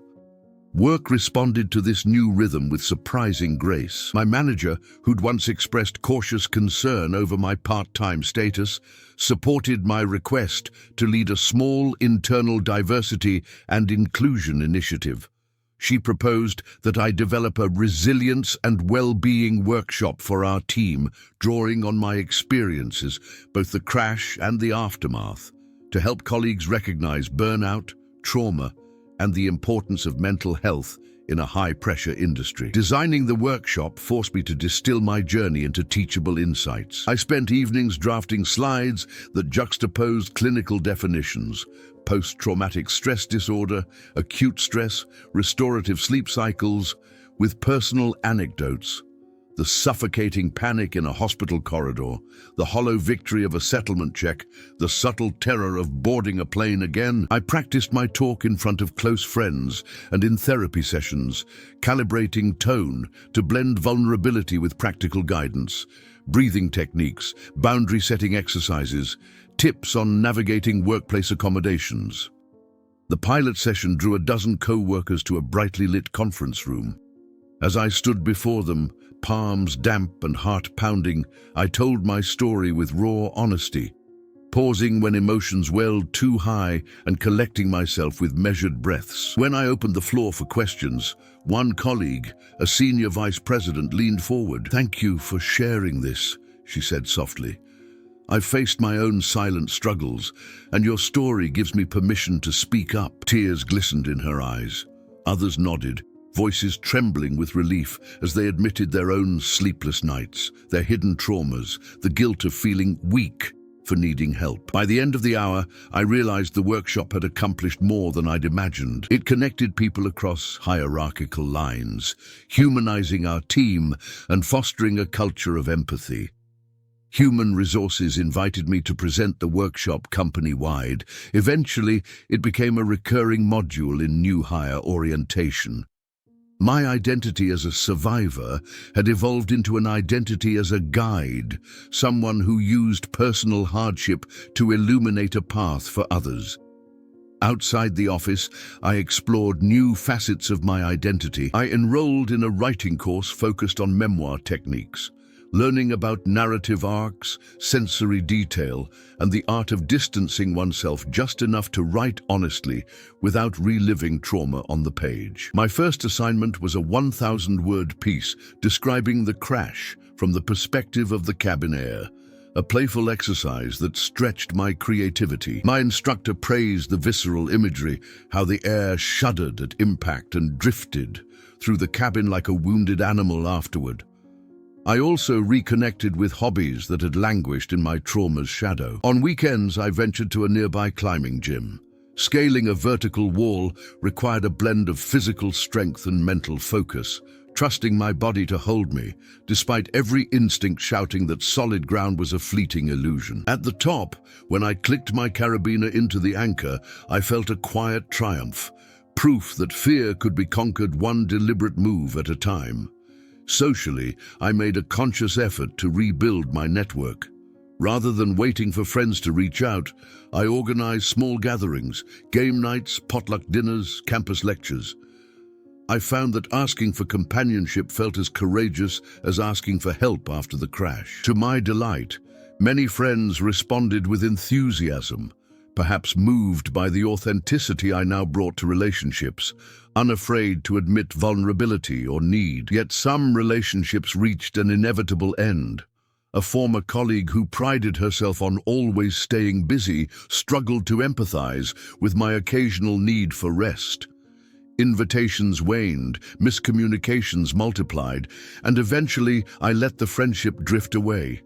Work responded to this new rhythm with surprising grace. My manager, who'd once expressed cautious concern over my part-time status, supported my request to lead a small internal diversity and inclusion initiative. She proposed that I develop a resilience and well-being workshop for our team, drawing on my experiences, both the crash and the aftermath, to help colleagues recognize burnout, trauma, and the importance of mental health in a high-pressure industry. Designing the workshop forced me to distill my journey into teachable insights. I spent evenings drafting slides that juxtaposed clinical definitions: post-traumatic stress disorder, acute stress, restorative sleep cycles, with personal anecdotes: the suffocating panic in a hospital corridor, the hollow victory of a settlement check, the subtle terror of boarding a plane again. I practiced my talk in front of close friends and in therapy sessions, calibrating tone to blend vulnerability with practical guidance, breathing techniques, boundary-setting exercises, tips on navigating workplace accommodations. The pilot session drew a dozen co-workers to a brightly lit conference room. As I stood before them, palms damp and heart pounding, I told my story with raw honesty, pausing when emotions welled too high and collecting myself with measured breaths. When I opened the floor for questions, one colleague, a senior vice president, leaned forward. "Thank you for sharing this," she said softly. "I've faced my own silent struggles, and your story gives me permission to speak up." Tears glistened in her eyes. Others nodded, voices trembling with relief as they admitted their own sleepless nights, their hidden traumas, the guilt of feeling weak for needing help. By the end of the hour, I realized the workshop had accomplished more than I'd imagined. It connected people across hierarchical lines, humanizing our team and fostering a culture of empathy. Human Resources invited me to present the workshop company-wide. Eventually, it became a recurring module in new hire orientation. My identity as a survivor had evolved into an identity as a guide, someone who used personal hardship to illuminate a path for others. Outside the office, I explored new facets of my identity. I enrolled in a writing course focused on memoir techniques, learning about narrative arcs, sensory detail, and the art of distancing oneself just enough to write honestly without reliving trauma on the page. My first assignment was a 1,000-word piece describing the crash from the perspective of the cabin air, a playful exercise that stretched my creativity. My instructor praised the visceral imagery, how the air shuddered at impact and drifted through the cabin like a wounded animal afterward. I also reconnected with hobbies that had languished in my trauma's shadow. On weekends, I ventured to a nearby climbing gym. Scaling a vertical wall required a blend of physical strength and mental focus, trusting my body to hold me, despite every instinct shouting that solid ground was a fleeting illusion. At the top, when I clicked my carabiner into the anchor, I felt a quiet triumph, proof that fear could be conquered one deliberate move at a time. Socially, I made a conscious effort to rebuild my network. Rather than waiting for friends to reach out, I organized small gatherings, game nights, potluck dinners, campus lectures. I found that asking for companionship felt as courageous as asking for help after the crash. To my delight, many friends responded with enthusiasm, perhaps moved by the authenticity I now brought to relationships, unafraid to admit vulnerability or need. Yet some relationships reached an inevitable end. A former colleague who prided herself on always staying busy struggled to empathize with my occasional need for rest. Invitations waned, miscommunications multiplied, and eventually I let the friendship drift away.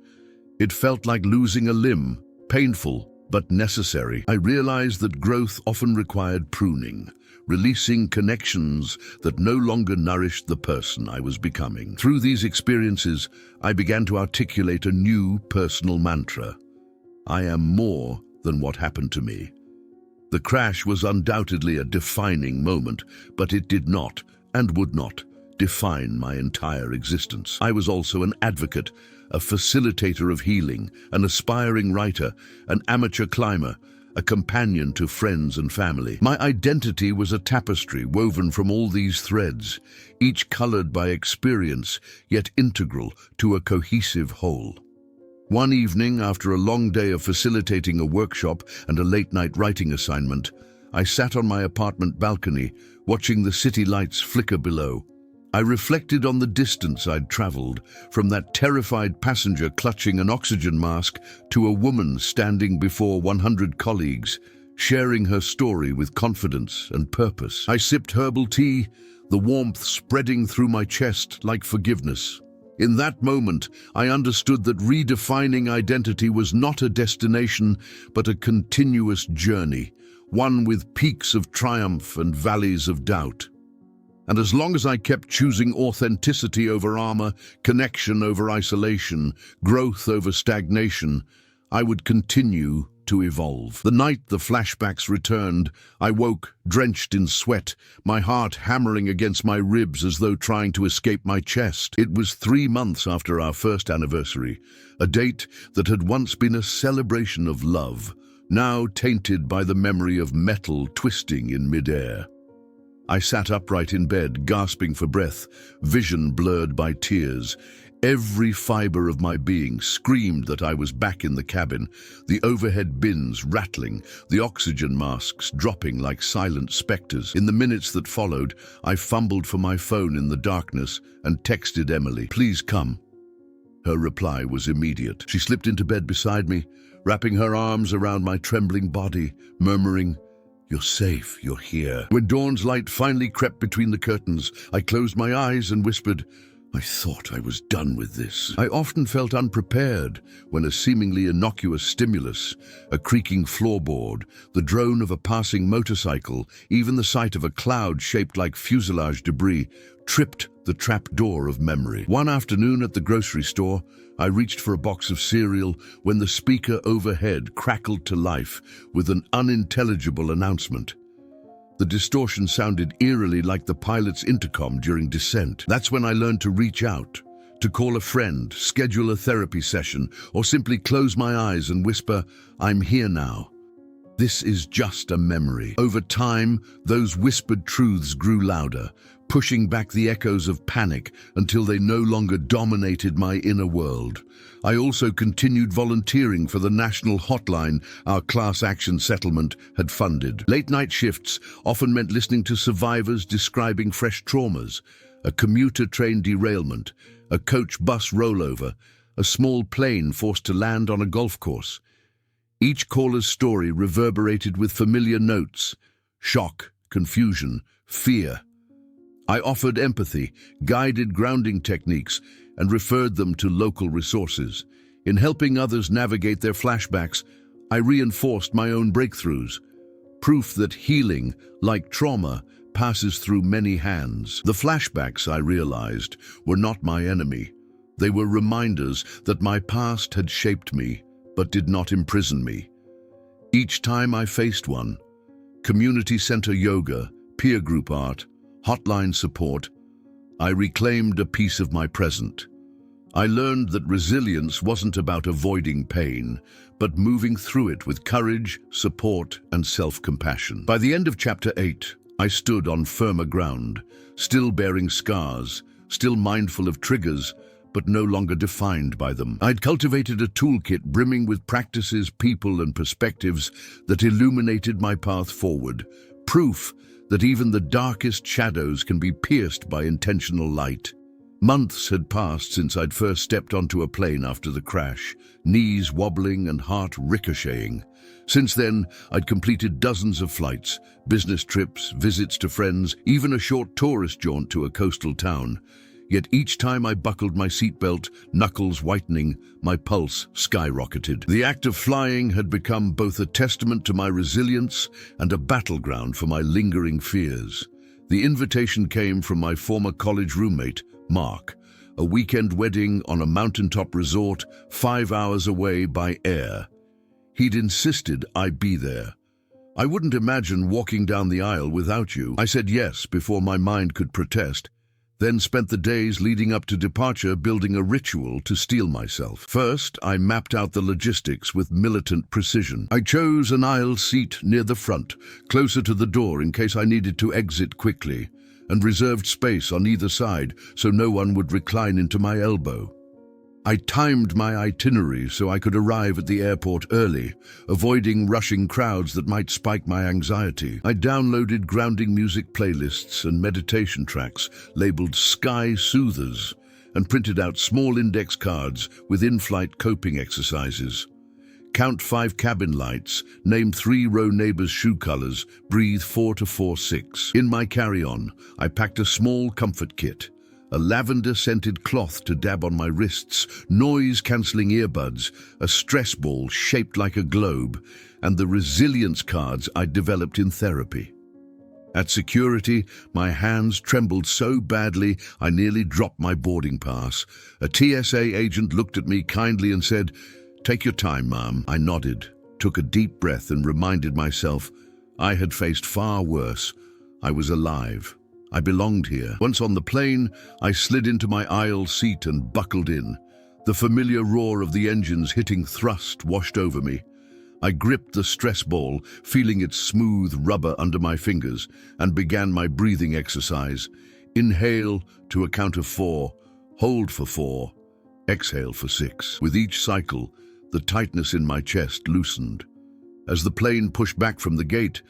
It felt like losing a limb, painful but necessary. I realized that growth often required pruning, releasing connections that no longer nourished the person I was becoming. Through these experiences, I began to articulate a new personal mantra. I am more than what happened to me. The crash was undoubtedly a defining moment, but it did not, and would not, define my entire existence. I was also an advocate, a facilitator of healing, an aspiring writer, an amateur climber, a companion to friends and family. My identity was a tapestry woven from all these threads, each colored by experience, yet integral to a cohesive whole. One evening, after a long day of facilitating a workshop and a late-night writing assignment, I sat on my apartment balcony, watching the city lights flicker below. I reflected on the distance I'd traveled, from that terrified passenger clutching an oxygen mask to a woman standing before 100 colleagues, sharing her story with confidence and purpose. I sipped herbal tea, the warmth spreading through my chest like forgiveness. In that moment, I understood that redefining identity was not a destination, but a continuous journey, one with peaks of triumph and valleys of doubt. And as long as I kept choosing authenticity over armor, connection over isolation, growth over stagnation, I would continue to evolve. The night the flashbacks returned, I woke, drenched in sweat, my heart hammering against my ribs as though trying to escape my chest. It was 3 months after our first anniversary, a date that had once been a celebration of love, now tainted by the memory of metal twisting in midair. I sat upright in bed, gasping for breath, vision blurred by tears. Every fiber of my being screamed that I was back in the cabin, the overhead bins rattling, the oxygen masks dropping like silent specters. In the minutes that followed, I fumbled for my phone in the darkness and texted Emily, "Please come." Her reply was immediate. She slipped into bed beside me, wrapping her arms around my trembling body, murmuring, "You're safe, you're here." When dawn's light finally crept between the curtains, I closed my eyes and whispered, "I thought I was done with this." I often felt unprepared when a seemingly innocuous stimulus, a creaking floorboard, the drone of a passing motorcycle, even the sight of a cloud shaped like fuselage debris, tripped the trap door of memory. One afternoon at the grocery store, I reached for a box of cereal when the speaker overhead crackled to life with an unintelligible announcement. The distortion sounded eerily like the pilot's intercom during descent. That's when I learned to reach out, to call a friend, schedule a therapy session, or simply close my eyes and whisper, "I'm here now. This is just a memory." Over time, those whispered truths grew louder, pushing back the echoes of panic until they no longer dominated my inner world. I also continued volunteering for the national hotline our class action settlement had funded. Late-night shifts often meant listening to survivors describing fresh traumas: a commuter train derailment, a coach bus rollover, a small plane forced to land on a golf course. Each caller's story reverberated with familiar notes: shock, confusion, fear. I offered empathy, guided grounding techniques, and referred them to local resources. In helping others navigate their flashbacks, I reinforced my own breakthroughs, proof that healing, like trauma, passes through many hands. The flashbacks, I realized, were not my enemy. They were reminders that my past had shaped me, but did not imprison me. Each time I faced one, community center yoga, peer group art, hotline support, I reclaimed a piece of my present. I learned that resilience wasn't about avoiding pain, but moving through it with courage, support, and self-compassion. By the end of Chapter 8, I stood on firmer ground, still bearing scars, still mindful of triggers, but no longer defined by them. I'd cultivated a toolkit brimming with practices, people, and perspectives that illuminated my path forward, proof that even the darkest shadows can be pierced by intentional light. Months had passed since I'd first stepped onto a plane after the crash, knees wobbling and heart ricocheting. Since then, I'd completed dozens of flights, business trips, visits to friends, even a short tourist jaunt to a coastal town. Yet each time I buckled my seatbelt, knuckles whitening, my pulse skyrocketed. The act of flying had become both a testament to my resilience and a battleground for my lingering fears. The invitation came from my former college roommate, Mark, a weekend wedding on a mountaintop resort 5 hours away by air. He'd insisted I be there. I wouldn't imagine walking down the aisle without you. I said yes before my mind could protest, then spent the days leading up to departure building a ritual to steel myself. First, I mapped out the logistics with militant precision. I chose an aisle seat near the front, closer to the door in case I needed to exit quickly, and reserved space on either side so no one would recline into my elbow. I timed my itinerary so I could arrive at the airport early, avoiding rushing crowds that might spike my anxiety. I downloaded grounding music playlists and meditation tracks labeled Sky Soothers and printed out small index cards with in-flight coping exercises. Count 5 cabin lights, name 3 row neighbors' shoe colors, breathe 4 to 4, 6. In my carry-on, I packed a small comfort kit, a lavender-scented cloth to dab on my wrists, noise-cancelling earbuds, a stress ball shaped like a globe, and the resilience cards I'd developed in therapy. At security, my hands trembled so badly I nearly dropped my boarding pass. A TSA agent looked at me kindly and said, "Take your time, ma'am." I nodded, took a deep breath and reminded myself I had faced far worse. I was alive. I belonged here. Once on the plane, I slid into my aisle seat and buckled in. The familiar roar of the engines hitting thrust washed over me. I gripped the stress ball, feeling its smooth rubber under my fingers, and began my breathing exercise. Inhale to a count of 4, hold for 4, exhale for 6. With each cycle, the tightness in my chest loosened. As the plane pushed back from the gate,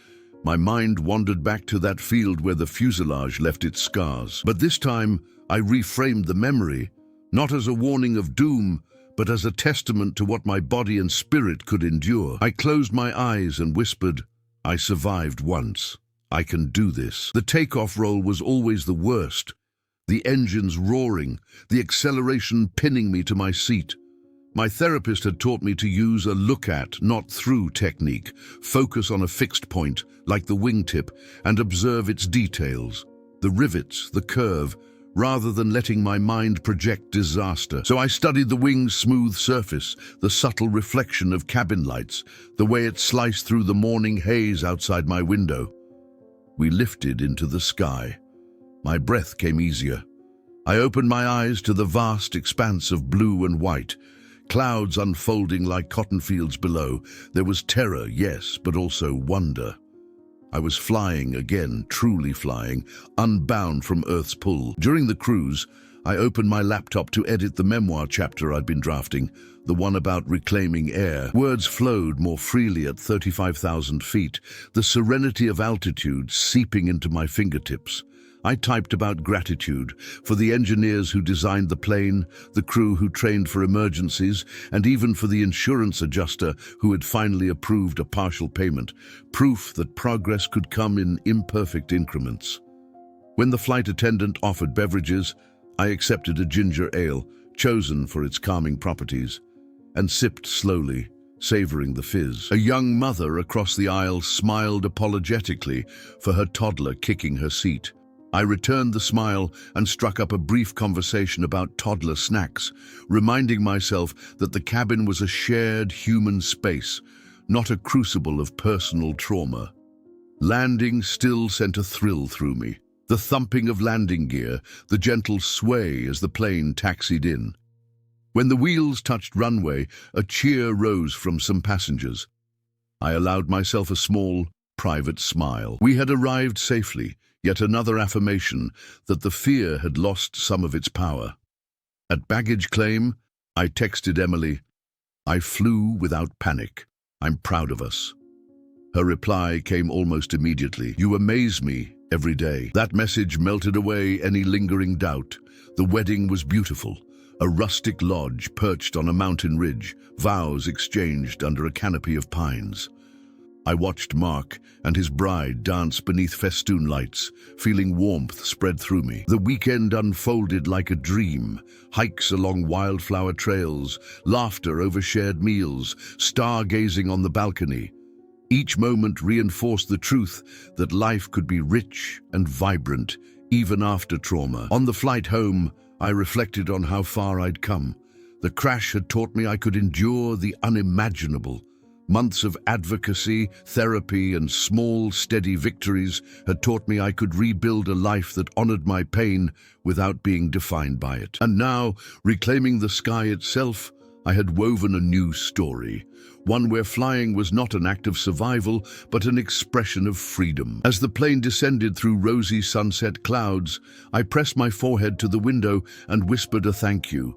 my mind wandered back to that field where the fuselage left its scars. But this time, I reframed the memory, not as a warning of doom, but as a testament to what my body and spirit could endure. I closed my eyes and whispered, "I survived once. I can do this." The takeoff roll was always the worst. The engines roaring, the acceleration pinning me to my seat. My therapist had taught me to use a look at, not through technique, focus on a fixed point, like the wingtip, and observe its details, the rivets, the curve, rather than letting my mind project disaster. So I studied the wing's smooth surface, the subtle reflection of cabin lights, the way it sliced through the morning haze outside my window. We lifted into the sky. My breath came easier. I opened my eyes to the vast expanse of blue and white, clouds unfolding like cotton fields below. There was terror, yes, but also wonder. I was flying again, truly flying, unbound from Earth's pull. During the cruise, I opened my laptop to edit the memoir chapter I'd been drafting, the one about reclaiming air. Words flowed more freely at 35,000 feet, the serenity of altitude seeping into my fingertips. I typed about gratitude for the engineers who designed the plane, the crew who trained for emergencies, and even for the insurance adjuster who had finally approved a partial payment, proof that progress could come in imperfect increments. When the flight attendant offered beverages, I accepted a ginger ale, chosen for its calming properties, and sipped slowly, savoring the fizz. A young mother across the aisle smiled apologetically for her toddler kicking her seat. I returned the smile and struck up a brief conversation about toddler snacks, reminding myself that the cabin was a shared human space, not a crucible of personal trauma. Landing still sent a thrill through me. The thumping of landing gear, the gentle sway as the plane taxied in. When the wheels touched runway, a cheer rose from some passengers. I allowed myself a small, private smile. We had arrived safely, yet another affirmation that the fear had lost some of its power. At baggage claim, I texted Emily, "I flew without panic. I'm proud of us." Her reply came almost immediately. "You amaze me every day." That message melted away any lingering doubt. The wedding was beautiful. A rustic lodge perched on a mountain ridge, vows exchanged under a canopy of pines. I watched Mark and his bride dance beneath festoon lights, feeling warmth spread through me. The weekend unfolded like a dream. Hikes along wildflower trails, laughter over shared meals, stargazing on the balcony. Each moment reinforced the truth that life could be rich and vibrant, even after trauma. On the flight home, I reflected on how far I'd come. The crash had taught me I could endure the unimaginable. Months of advocacy, therapy, and small, steady victories had taught me I could rebuild a life that honored my pain without being defined by it. And now, reclaiming the sky itself, I had woven a new story, one where flying was not an act of survival, but an expression of freedom. As the plane descended through rosy sunset clouds, I pressed my forehead to the window and whispered a thank you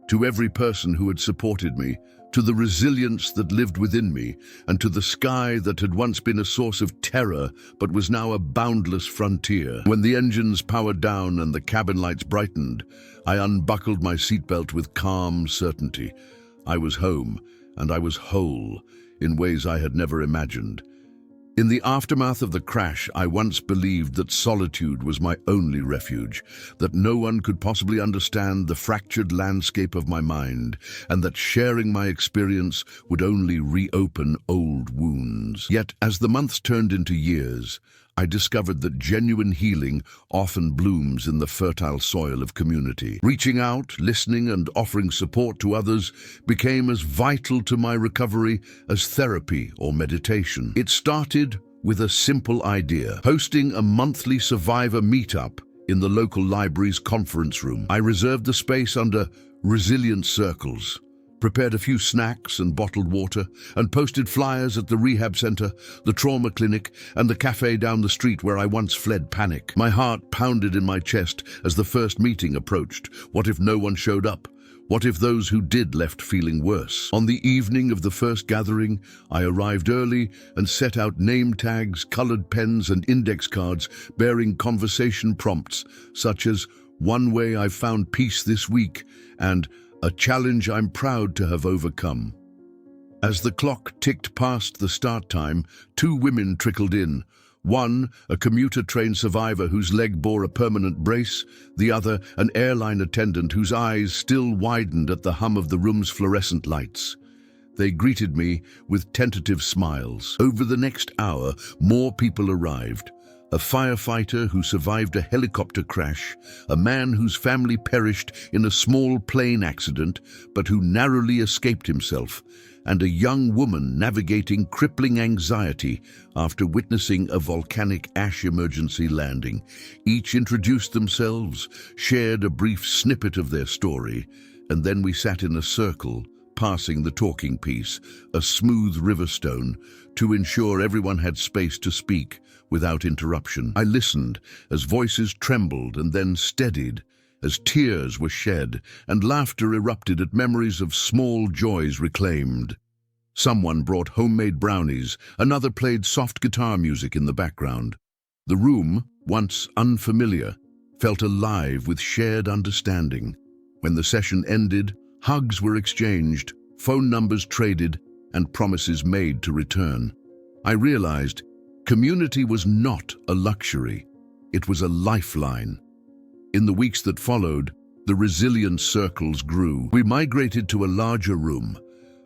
to every person who had supported me, to the resilience that lived within me, and to the sky that had once been a source of terror but was now a boundless frontier. When the engines powered down and the cabin lights brightened, I unbuckled my seatbelt with calm certainty. I was home, and I was whole, in ways I had never imagined. In the aftermath of the crash, I once believed that solitude was my only refuge, that no one could possibly understand the fractured landscape of my mind, and that sharing my experience would only reopen old wounds. Yet, as the months turned into years, I discovered that genuine healing often blooms in the fertile soil of community. Reaching out, listening, and offering support to others became as vital to my recovery as therapy or meditation. It started with a simple idea: hosting a monthly survivor meetup in the local library's conference room. I reserved the space under Resilience Circles, prepared a few snacks and bottled water, and posted flyers at the rehab center, the trauma clinic, and the cafe down the street where I once fled panic. My heart pounded in my chest as the first meeting approached. What if no one showed up? What if those who did left feeling worse? On the evening of the first gathering, I arrived early and set out name tags, colored pens, and index cards bearing conversation prompts such as "One way I've found peace this week" and "A challenge I'm proud to have overcome." As the clock ticked past the start time, two women trickled in. One, a commuter train survivor whose leg bore a permanent brace. The other, an airline attendant whose eyes still widened at the hum of the room's fluorescent lights. They greeted me with tentative smiles. Over the next hour, more people arrived. A firefighter who survived a helicopter crash, a man whose family perished in a small plane accident but who narrowly escaped himself, and a young woman navigating crippling anxiety after witnessing a volcanic ash emergency landing. Each introduced themselves, shared a brief snippet of their story, and then we sat in a circle, passing the talking piece, a smooth riverstone, to ensure everyone had space to speak without interruption. I listened as voices trembled and then steadied, as tears were shed and laughter erupted at memories of small joys reclaimed. Someone brought homemade brownies, another played soft guitar music in the background. The room, once unfamiliar, felt alive with shared understanding. When the session ended, hugs were exchanged, phone numbers traded, and promises made to return. I realized community was not a luxury, it was a lifeline. In the weeks that followed, the resilience circles grew. We migrated to a larger room,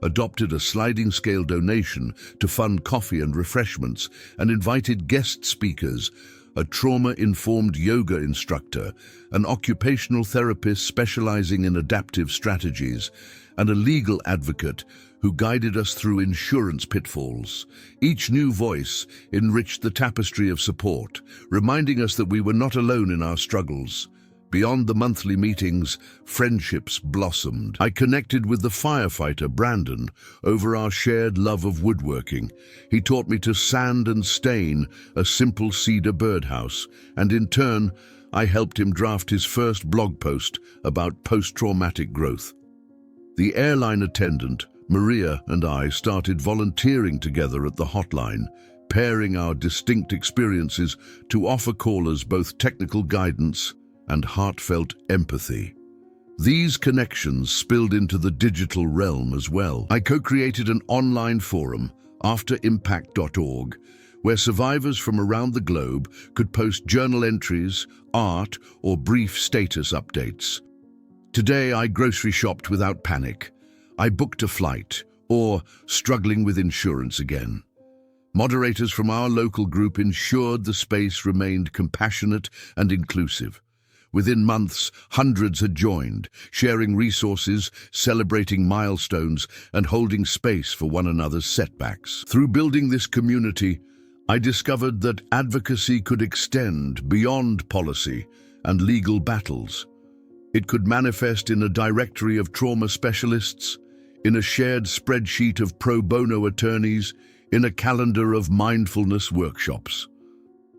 adopted a sliding scale donation to fund coffee and refreshments, and invited guest speakers, a trauma-informed yoga instructor, an occupational therapist specializing in adaptive strategies, and a legal advocate who guided us through insurance pitfalls. Each new voice enriched the tapestry of support, reminding us that we were not alone in our struggles. Beyond the monthly meetings, friendships blossomed. I connected with the firefighter, Brandon, over our shared love of woodworking. He taught me to sand and stain a simple cedar birdhouse, and in turn, I helped him draft his first blog post about post-traumatic growth. The airline attendant, Maria, and I started volunteering together at the hotline, pairing our distinct experiences to offer callers both technical guidance and heartfelt empathy. These connections spilled into the digital realm as well. I co-created an online forum, afterimpact.org, where survivors from around the globe could post journal entries, art, or brief status updates. Today, I grocery shopped without panic. I booked a flight, or struggling with insurance again. Moderators from our local group ensured the space remained compassionate and inclusive. Within months, hundreds had joined, sharing resources, celebrating milestones, and holding space for one another's setbacks. Through building this community, I discovered that advocacy could extend beyond policy and legal battles. It could manifest in a directory of trauma specialists, in a shared spreadsheet of pro bono attorneys, in a calendar of mindfulness workshops.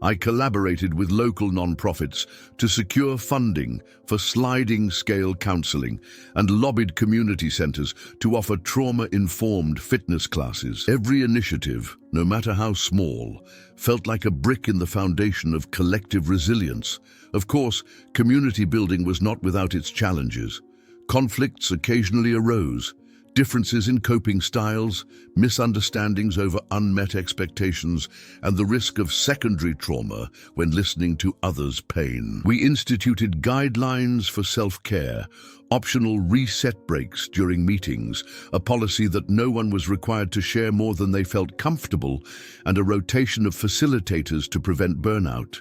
I collaborated with local nonprofits to secure funding for sliding scale counseling and lobbied community centers to offer trauma-informed fitness classes. Every initiative, no matter how small, felt like a brick in the foundation of collective resilience. Of course, community building was not without its challenges. Conflicts occasionally arose. Differences in coping styles, misunderstandings over unmet expectations, and the risk of secondary trauma when listening to others' pain. We instituted guidelines for self-care, optional reset breaks during meetings, a policy that no one was required to share more than they felt comfortable, and a rotation of facilitators to prevent burnout.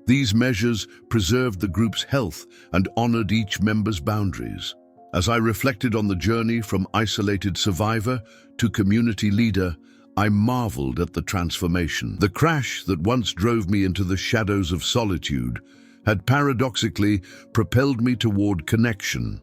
These measures preserved the group's health and honored each member's boundaries. As I reflected on the journey from isolated survivor to community leader, I marveled at the transformation. The crash that once drove me into the shadows of solitude had paradoxically propelled me toward connection.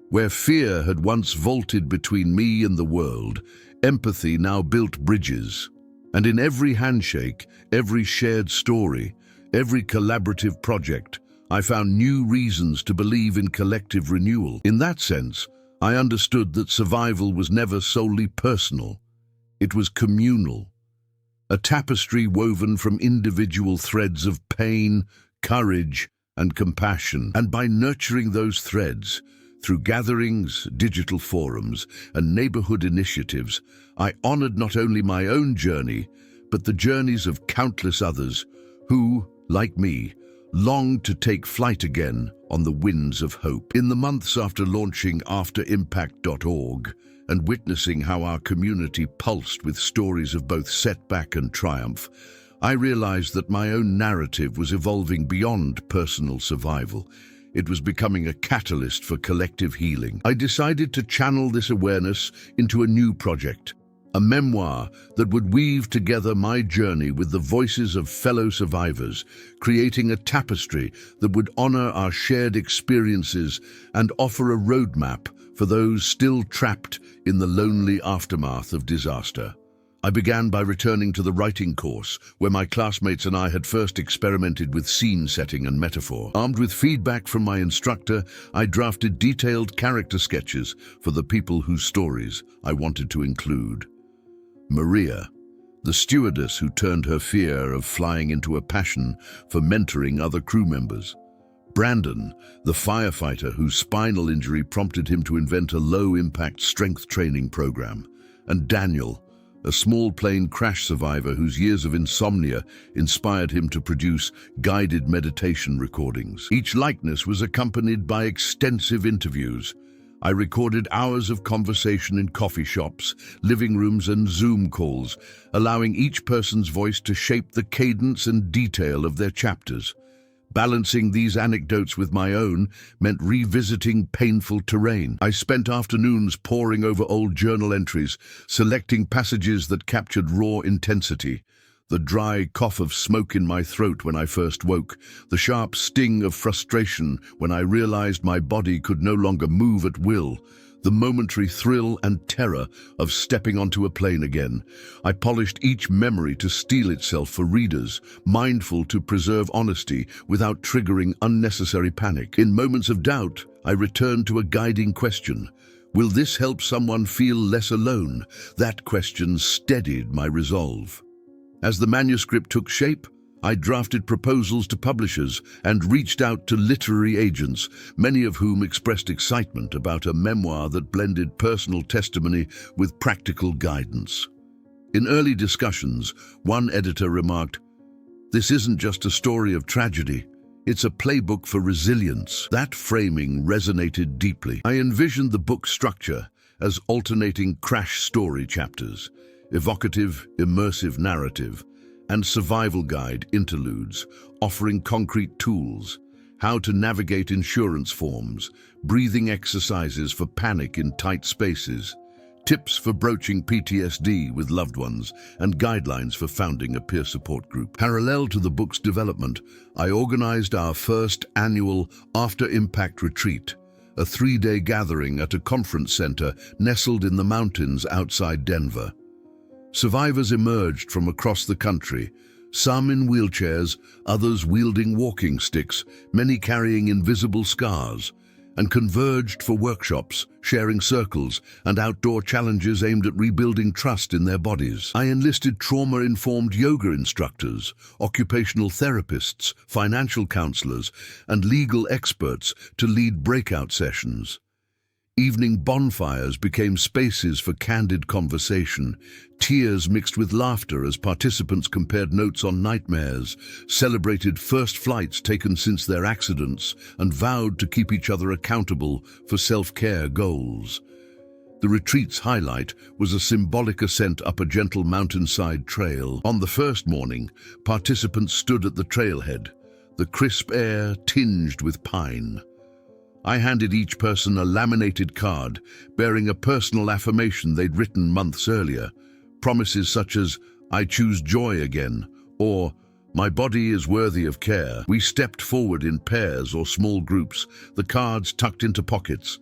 Where fear had once vaulted between me and the world, empathy now built bridges. And in every handshake, every shared story, every collaborative project, I found new reasons to believe in collective renewal. In that sense, I understood that survival was never solely personal. It was communal, a tapestry woven from individual threads of pain, courage, and compassion. And by nurturing those threads, through gatherings, digital forums, and neighborhood initiatives, I honored not only my own journey, but the journeys of countless others who, like me, longed to take flight again on the winds of hope. In the months after launching afterimpact.org and witnessing how our community pulsed with stories of both setback and triumph, I realized that my own narrative was evolving beyond personal survival. It was becoming a catalyst for collective healing. I decided to channel this awareness into a new project, a memoir that would weave together my journey with the voices of fellow survivors, creating a tapestry that would honor our shared experiences and offer a roadmap for those still trapped in the lonely aftermath of disaster. I began by returning to the writing course, where my classmates and I had first experimented with scene setting and metaphor. Armed with feedback from my instructor, I drafted detailed character sketches for the people whose stories I wanted to include. Maria, the stewardess who turned her fear of flying into a passion for mentoring other crew members. Brandon, the firefighter whose spinal injury prompted him to invent a low-impact strength training program. And Daniel, a small plane crash survivor whose years of insomnia inspired him to produce guided meditation recordings. Each likeness was accompanied by extensive interviews. I recorded hours of conversation in coffee shops, living rooms, and Zoom calls, allowing each person's voice to shape the cadence and detail of their chapters. Balancing these anecdotes with my own meant revisiting painful terrain. I spent afternoons poring over old journal entries, selecting passages that captured raw intensity. The dry cough of smoke in my throat when I first woke, the sharp sting of frustration when I realized my body could no longer move at will, the momentary thrill and terror of stepping onto a plane again. I polished each memory to steel itself for readers, mindful to preserve honesty without triggering unnecessary panic. In moments of doubt, I returned to a guiding question. Will this help someone feel less alone? That question steadied my resolve. As the manuscript took shape, I drafted proposals to publishers and reached out to literary agents, many of whom expressed excitement about a memoir that blended personal testimony with practical guidance. In early discussions, one editor remarked, "This isn't just a story of tragedy, it's a playbook for resilience." That framing resonated deeply. I envisioned the book's structure as alternating crash story chapters, evocative, immersive narrative, and survival guide interludes, offering concrete tools, how to navigate insurance forms, breathing exercises for panic in tight spaces, tips for broaching PTSD with loved ones, and guidelines for founding a peer support group. Parallel to the book's development, I organized our first annual After Impact Retreat, a 3-day gathering at a conference center nestled in the mountains outside Denver. Survivors emerged from across the country, some in wheelchairs, others wielding walking sticks, many carrying invisible scars, and converged for workshops, sharing circles, and outdoor challenges aimed at rebuilding trust in their bodies. I enlisted trauma-informed yoga instructors, occupational therapists, financial counselors, and legal experts to lead breakout sessions. Evening bonfires became spaces for candid conversation, tears mixed with laughter as participants compared notes on nightmares, celebrated first flights taken since their accidents, and vowed to keep each other accountable for self-care goals. The retreat's highlight was a symbolic ascent up a gentle mountainside trail. On the first morning, participants stood at the trailhead, the crisp air tinged with pine. I handed each person a laminated card bearing a personal affirmation they'd written months earlier, promises such as, "I choose joy again," or "My body is worthy of care." We stepped forward in pairs or small groups, the cards tucked into pockets.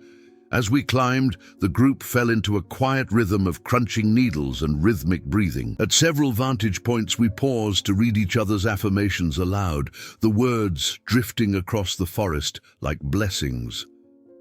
As we climbed, the group fell into a quiet rhythm of crunching needles and rhythmic breathing. At several vantage points, we paused to read each other's affirmations aloud, the words drifting across the forest like blessings.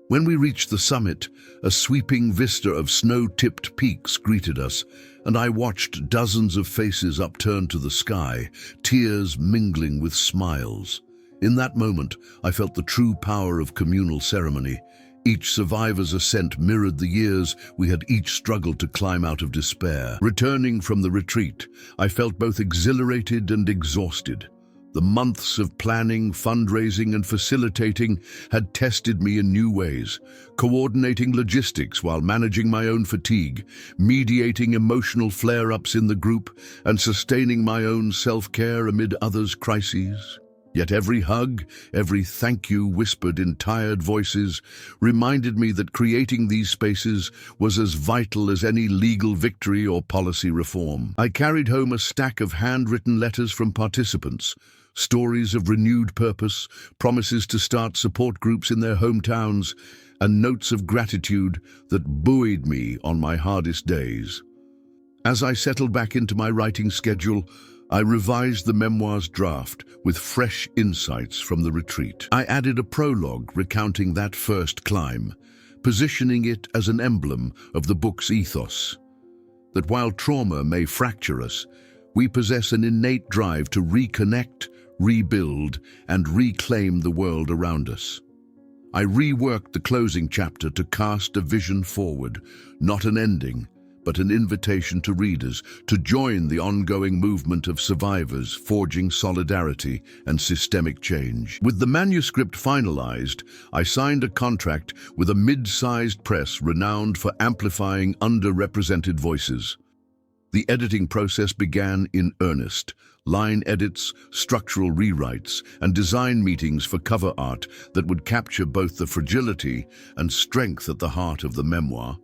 When we reached the summit, a sweeping vista of snow-tipped peaks greeted us, and I watched dozens of faces upturned to the sky, tears mingling with smiles. In that moment, I felt the true power of communal ceremony. Each survivor's ascent mirrored the years we had each struggled to climb out of despair. Returning from the retreat, I felt both exhilarated and exhausted. The months of planning, fundraising, and facilitating had tested me in new ways, coordinating logistics while managing my own fatigue, mediating emotional flare-ups in the group, and sustaining my own self-care amid others' crises. Yet every hug, every thank you whispered in tired voices reminded me that creating these spaces was as vital as any legal victory or policy reform. I carried home a stack of handwritten letters from participants, Stories of renewed purpose, promises to start support groups in their hometowns, and notes of gratitude that buoyed me on my hardest days. As I settled back into my writing schedule, I revised the memoir's draft with fresh insights from the retreat. I added a prologue recounting that first climb, positioning it as an emblem of the book's ethos. That while trauma may fracture us, we possess an innate drive to reconnect, rebuild, and reclaim the world around us. I reworked the closing chapter to cast a vision forward, not an ending, but an invitation to readers to join the ongoing movement of survivors forging solidarity and systemic change. With the manuscript finalized, I signed a contract with a mid-sized press renowned for amplifying underrepresented voices. The editing process began in earnest. Line edits, structural rewrites, and design meetings for cover art that would capture both the fragility and strength at the heart of the memoir.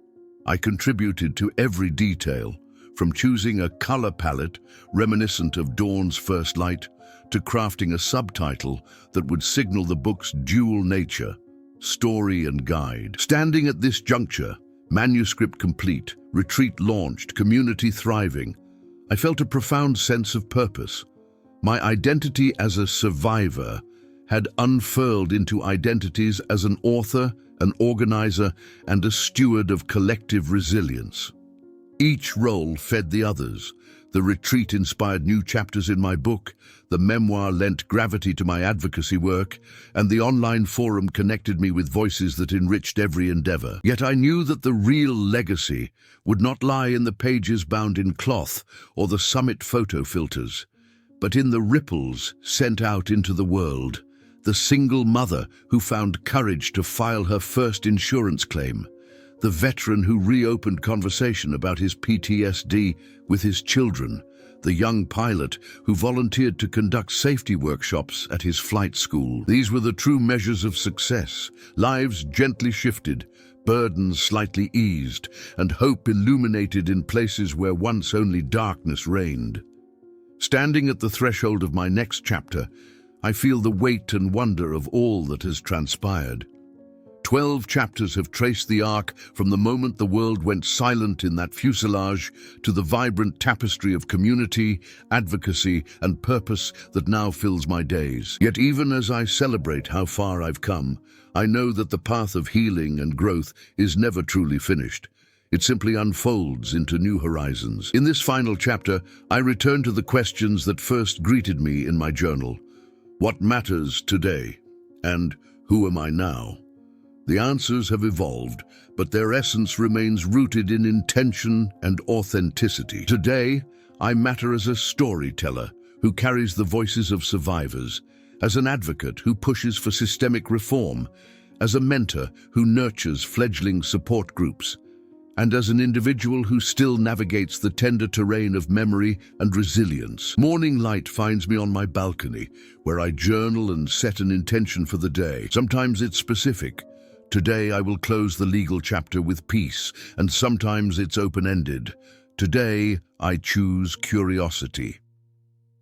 I contributed to every detail, from choosing a color palette reminiscent of dawn's first light to crafting a subtitle that would signal the book's dual nature, story and guide. Standing at this juncture, manuscript complete, retreat launched, community thriving, I felt a profound sense of purpose. My identity as a survivor had unfurled into identities as an author, an organizer, and a steward of collective resilience. Each role fed the others. The retreat inspired new chapters in my book, the memoir lent gravity to my advocacy work, and the online forum connected me with voices that enriched every endeavor. Yet I knew that the real legacy would not lie in the pages bound in cloth or the summit photo filters, but in the ripples sent out into the world. The single mother who found courage to file her first insurance claim, the veteran who reopened conversation about his PTSD with his children, the young pilot who volunteered to conduct safety workshops at his flight school. These were the true measures of success. Lives gently shifted, burdens slightly eased, and hope illuminated in places where once only darkness reigned. Standing at the threshold of my next chapter, I feel the weight and wonder of all that has transpired. 12 chapters have traced the arc from the moment the world went silent in that fuselage to the vibrant tapestry of community, advocacy, and purpose that now fills my days. Yet even as I celebrate how far I've come, I know that the path of healing and growth is never truly finished. It simply unfolds into new horizons. In this final chapter, I return to the questions that first greeted me in my journal. What matters today? And who am I now? The answers have evolved, but their essence remains rooted in intention and authenticity. Today, I matter as a storyteller who carries the voices of survivors, as an advocate who pushes for systemic reform, as a mentor who nurtures fledgling support groups, and as an individual who still navigates the tender terrain of memory and resilience. Morning light finds me on my balcony, where I journal and set an intention for the day. Sometimes it's specific. Today I will close the legal chapter with peace, and sometimes it's open-ended. Today I choose curiosity.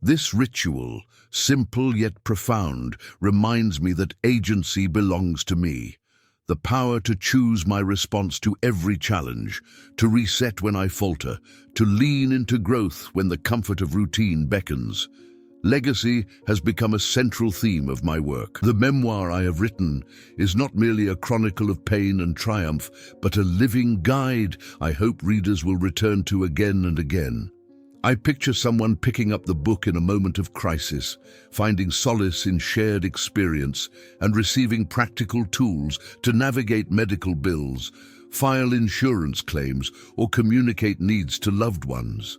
This ritual, simple yet profound, reminds me that agency belongs to me. The power to choose my response to every challenge, to reset when I falter, to lean into growth when the comfort of routine beckons. Legacy has become a central theme of my work. The memoir I have written is not merely a chronicle of pain and triumph, but a living guide I hope readers will return to again and again. I picture someone picking up the book in a moment of crisis, finding solace in shared experience, and receiving practical tools to navigate medical bills, file insurance claims, or communicate needs to loved ones.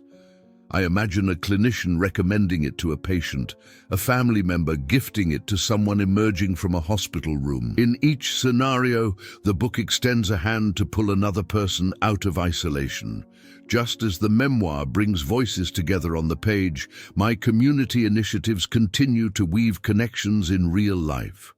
I imagine a clinician recommending it to a patient, a family member gifting it to someone emerging from a hospital room. In each scenario, the book extends a hand to pull another person out of isolation. Just as the memoir brings voices together on the page, my community initiatives continue to weave connections in real life.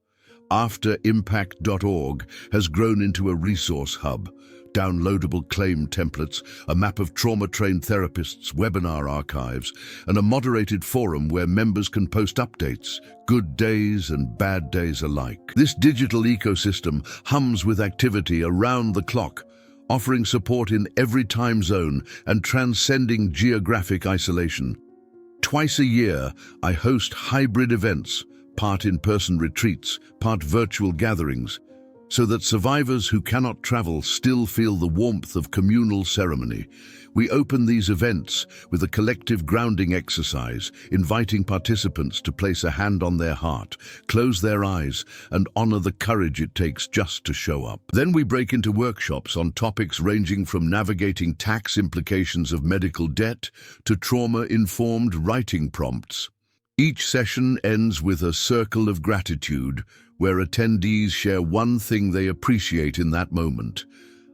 AfterImpact.org has grown into a resource hub, downloadable claim templates, a map of trauma-trained therapists, webinar archives, and a moderated forum where members can post updates, good days and bad days alike. This digital ecosystem hums with activity around the clock, offering support in every time zone and transcending geographic isolation. Twice a year, I host hybrid events, part in-person retreats, part virtual gatherings, so that survivors who cannot travel still feel the warmth of communal ceremony. We open these events with a collective grounding exercise, inviting participants to place a hand on their heart, close their eyes, and honor the courage it takes just to show up. Then we break into workshops on topics ranging from navigating tax implications of medical debt to trauma-informed writing prompts. Each session ends with a circle of gratitude, where attendees share one thing they appreciate in that moment,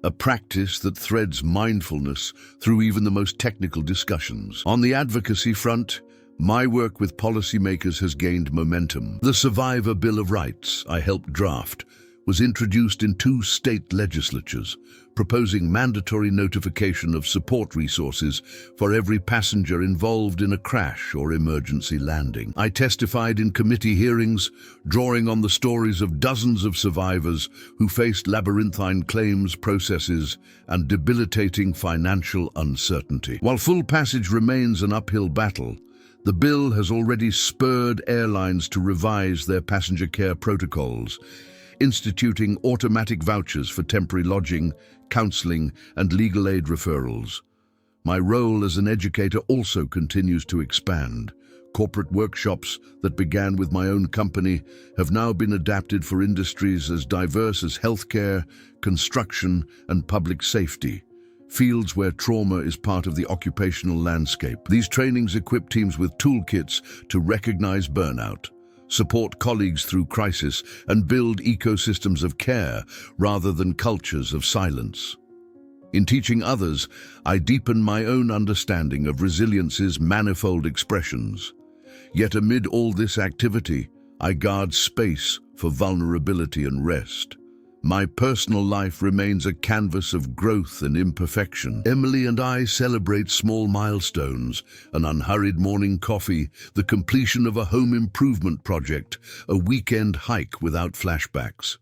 a practice that threads mindfulness through even the most technical discussions. On the advocacy front, my work with policymakers has gained momentum. The Survivor Bill of Rights I helped draft was introduced in 2 state legislatures, proposing mandatory notification of support resources for every passenger involved in a crash or emergency landing. I testified in committee hearings, drawing on the stories of dozens of survivors who faced labyrinthine claims processes and debilitating financial uncertainty. While full passage remains an uphill battle, the bill has already spurred airlines to revise their passenger care protocols, instituting automatic vouchers for temporary lodging, counseling, and legal aid referrals. My role as an educator also continues to expand. Corporate workshops that began with my own company have now been adapted for industries as diverse as healthcare, construction, and public safety, fields where trauma is part of the occupational landscape. These trainings equip teams with toolkits to recognize burnout, support colleagues through crisis, and build ecosystems of care rather than cultures of silence. In teaching others, I deepen my own understanding of resilience's manifold expressions. Yet amid all this activity, I guard space for vulnerability and rest. My personal life remains a canvas of growth and imperfection. Emily and I celebrate small milestones, an unhurried morning coffee, the completion of a home improvement project, a weekend hike without flashbacks.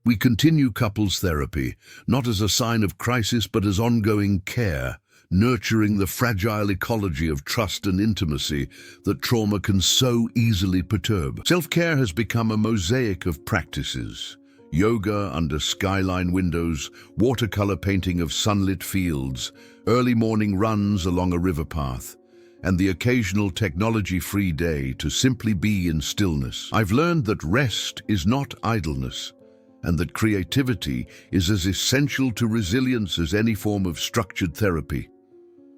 We continue couples therapy, not as a sign of crisis but as ongoing care, nurturing the fragile ecology of trust and intimacy that trauma can so easily perturb. Self-care has become a mosaic of practices. Yoga under skyline windows, watercolor painting of sunlit fields, early morning runs along a river path, and the occasional technology-free day to simply be in stillness. I've learned that rest is not idleness, and that creativity is as essential to resilience as any form of structured therapy.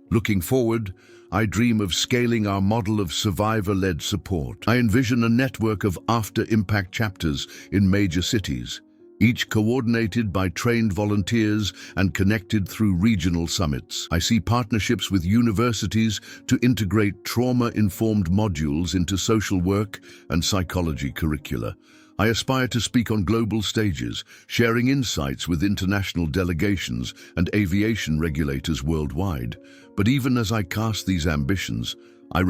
Looking forward, I dream of scaling our model of survivor-led support. I envision a network of after-impact chapters in major cities, each coordinated by trained volunteers and connected through regional summits. I see partnerships with universities to integrate trauma-informed modules into social work and psychology curricula. I aspire to speak on global stages, sharing insights with international delegations and aviation regulators worldwide. But even as I cast these ambitions, I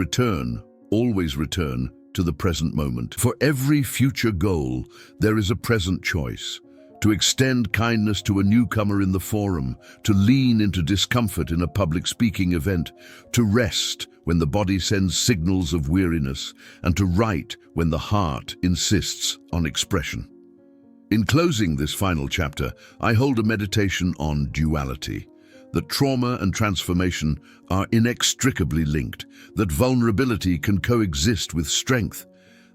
always return, to the present moment. For every future goal, there is a present choice. To extend kindness to a newcomer in the forum, to lean into discomfort in a public speaking event, to rest when the body sends signals of weariness, and to write when the heart insists on expression. In closing this final chapter, I hold a meditation on duality, that trauma and transformation are inextricably linked, that vulnerability can coexist with strength,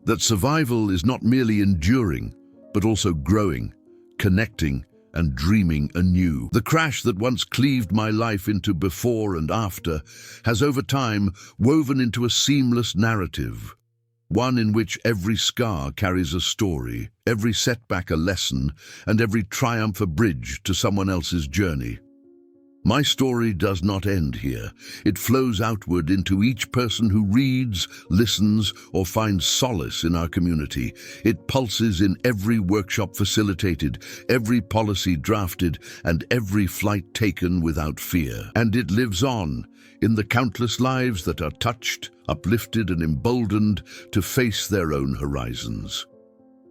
that survival is not merely enduring, but also growing, connecting, and dreaming anew. The crash that once cleaved my life into before and after has over time woven into a seamless narrative, one in which every scar carries a story, every setback a lesson, and every triumph a bridge to someone else's journey. My story does not end here. It flows outward into each person who reads, listens, or finds solace in our community. It pulses in every workshop facilitated, every policy drafted, and every flight taken without fear. And it lives on in the countless lives that are touched, uplifted, and emboldened to face their own horizons.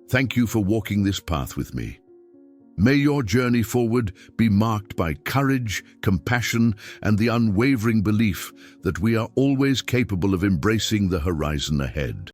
Thank you for walking this path with me. May your journey forward be marked by courage, compassion, and the unwavering belief that we are always capable of embracing the horizon ahead.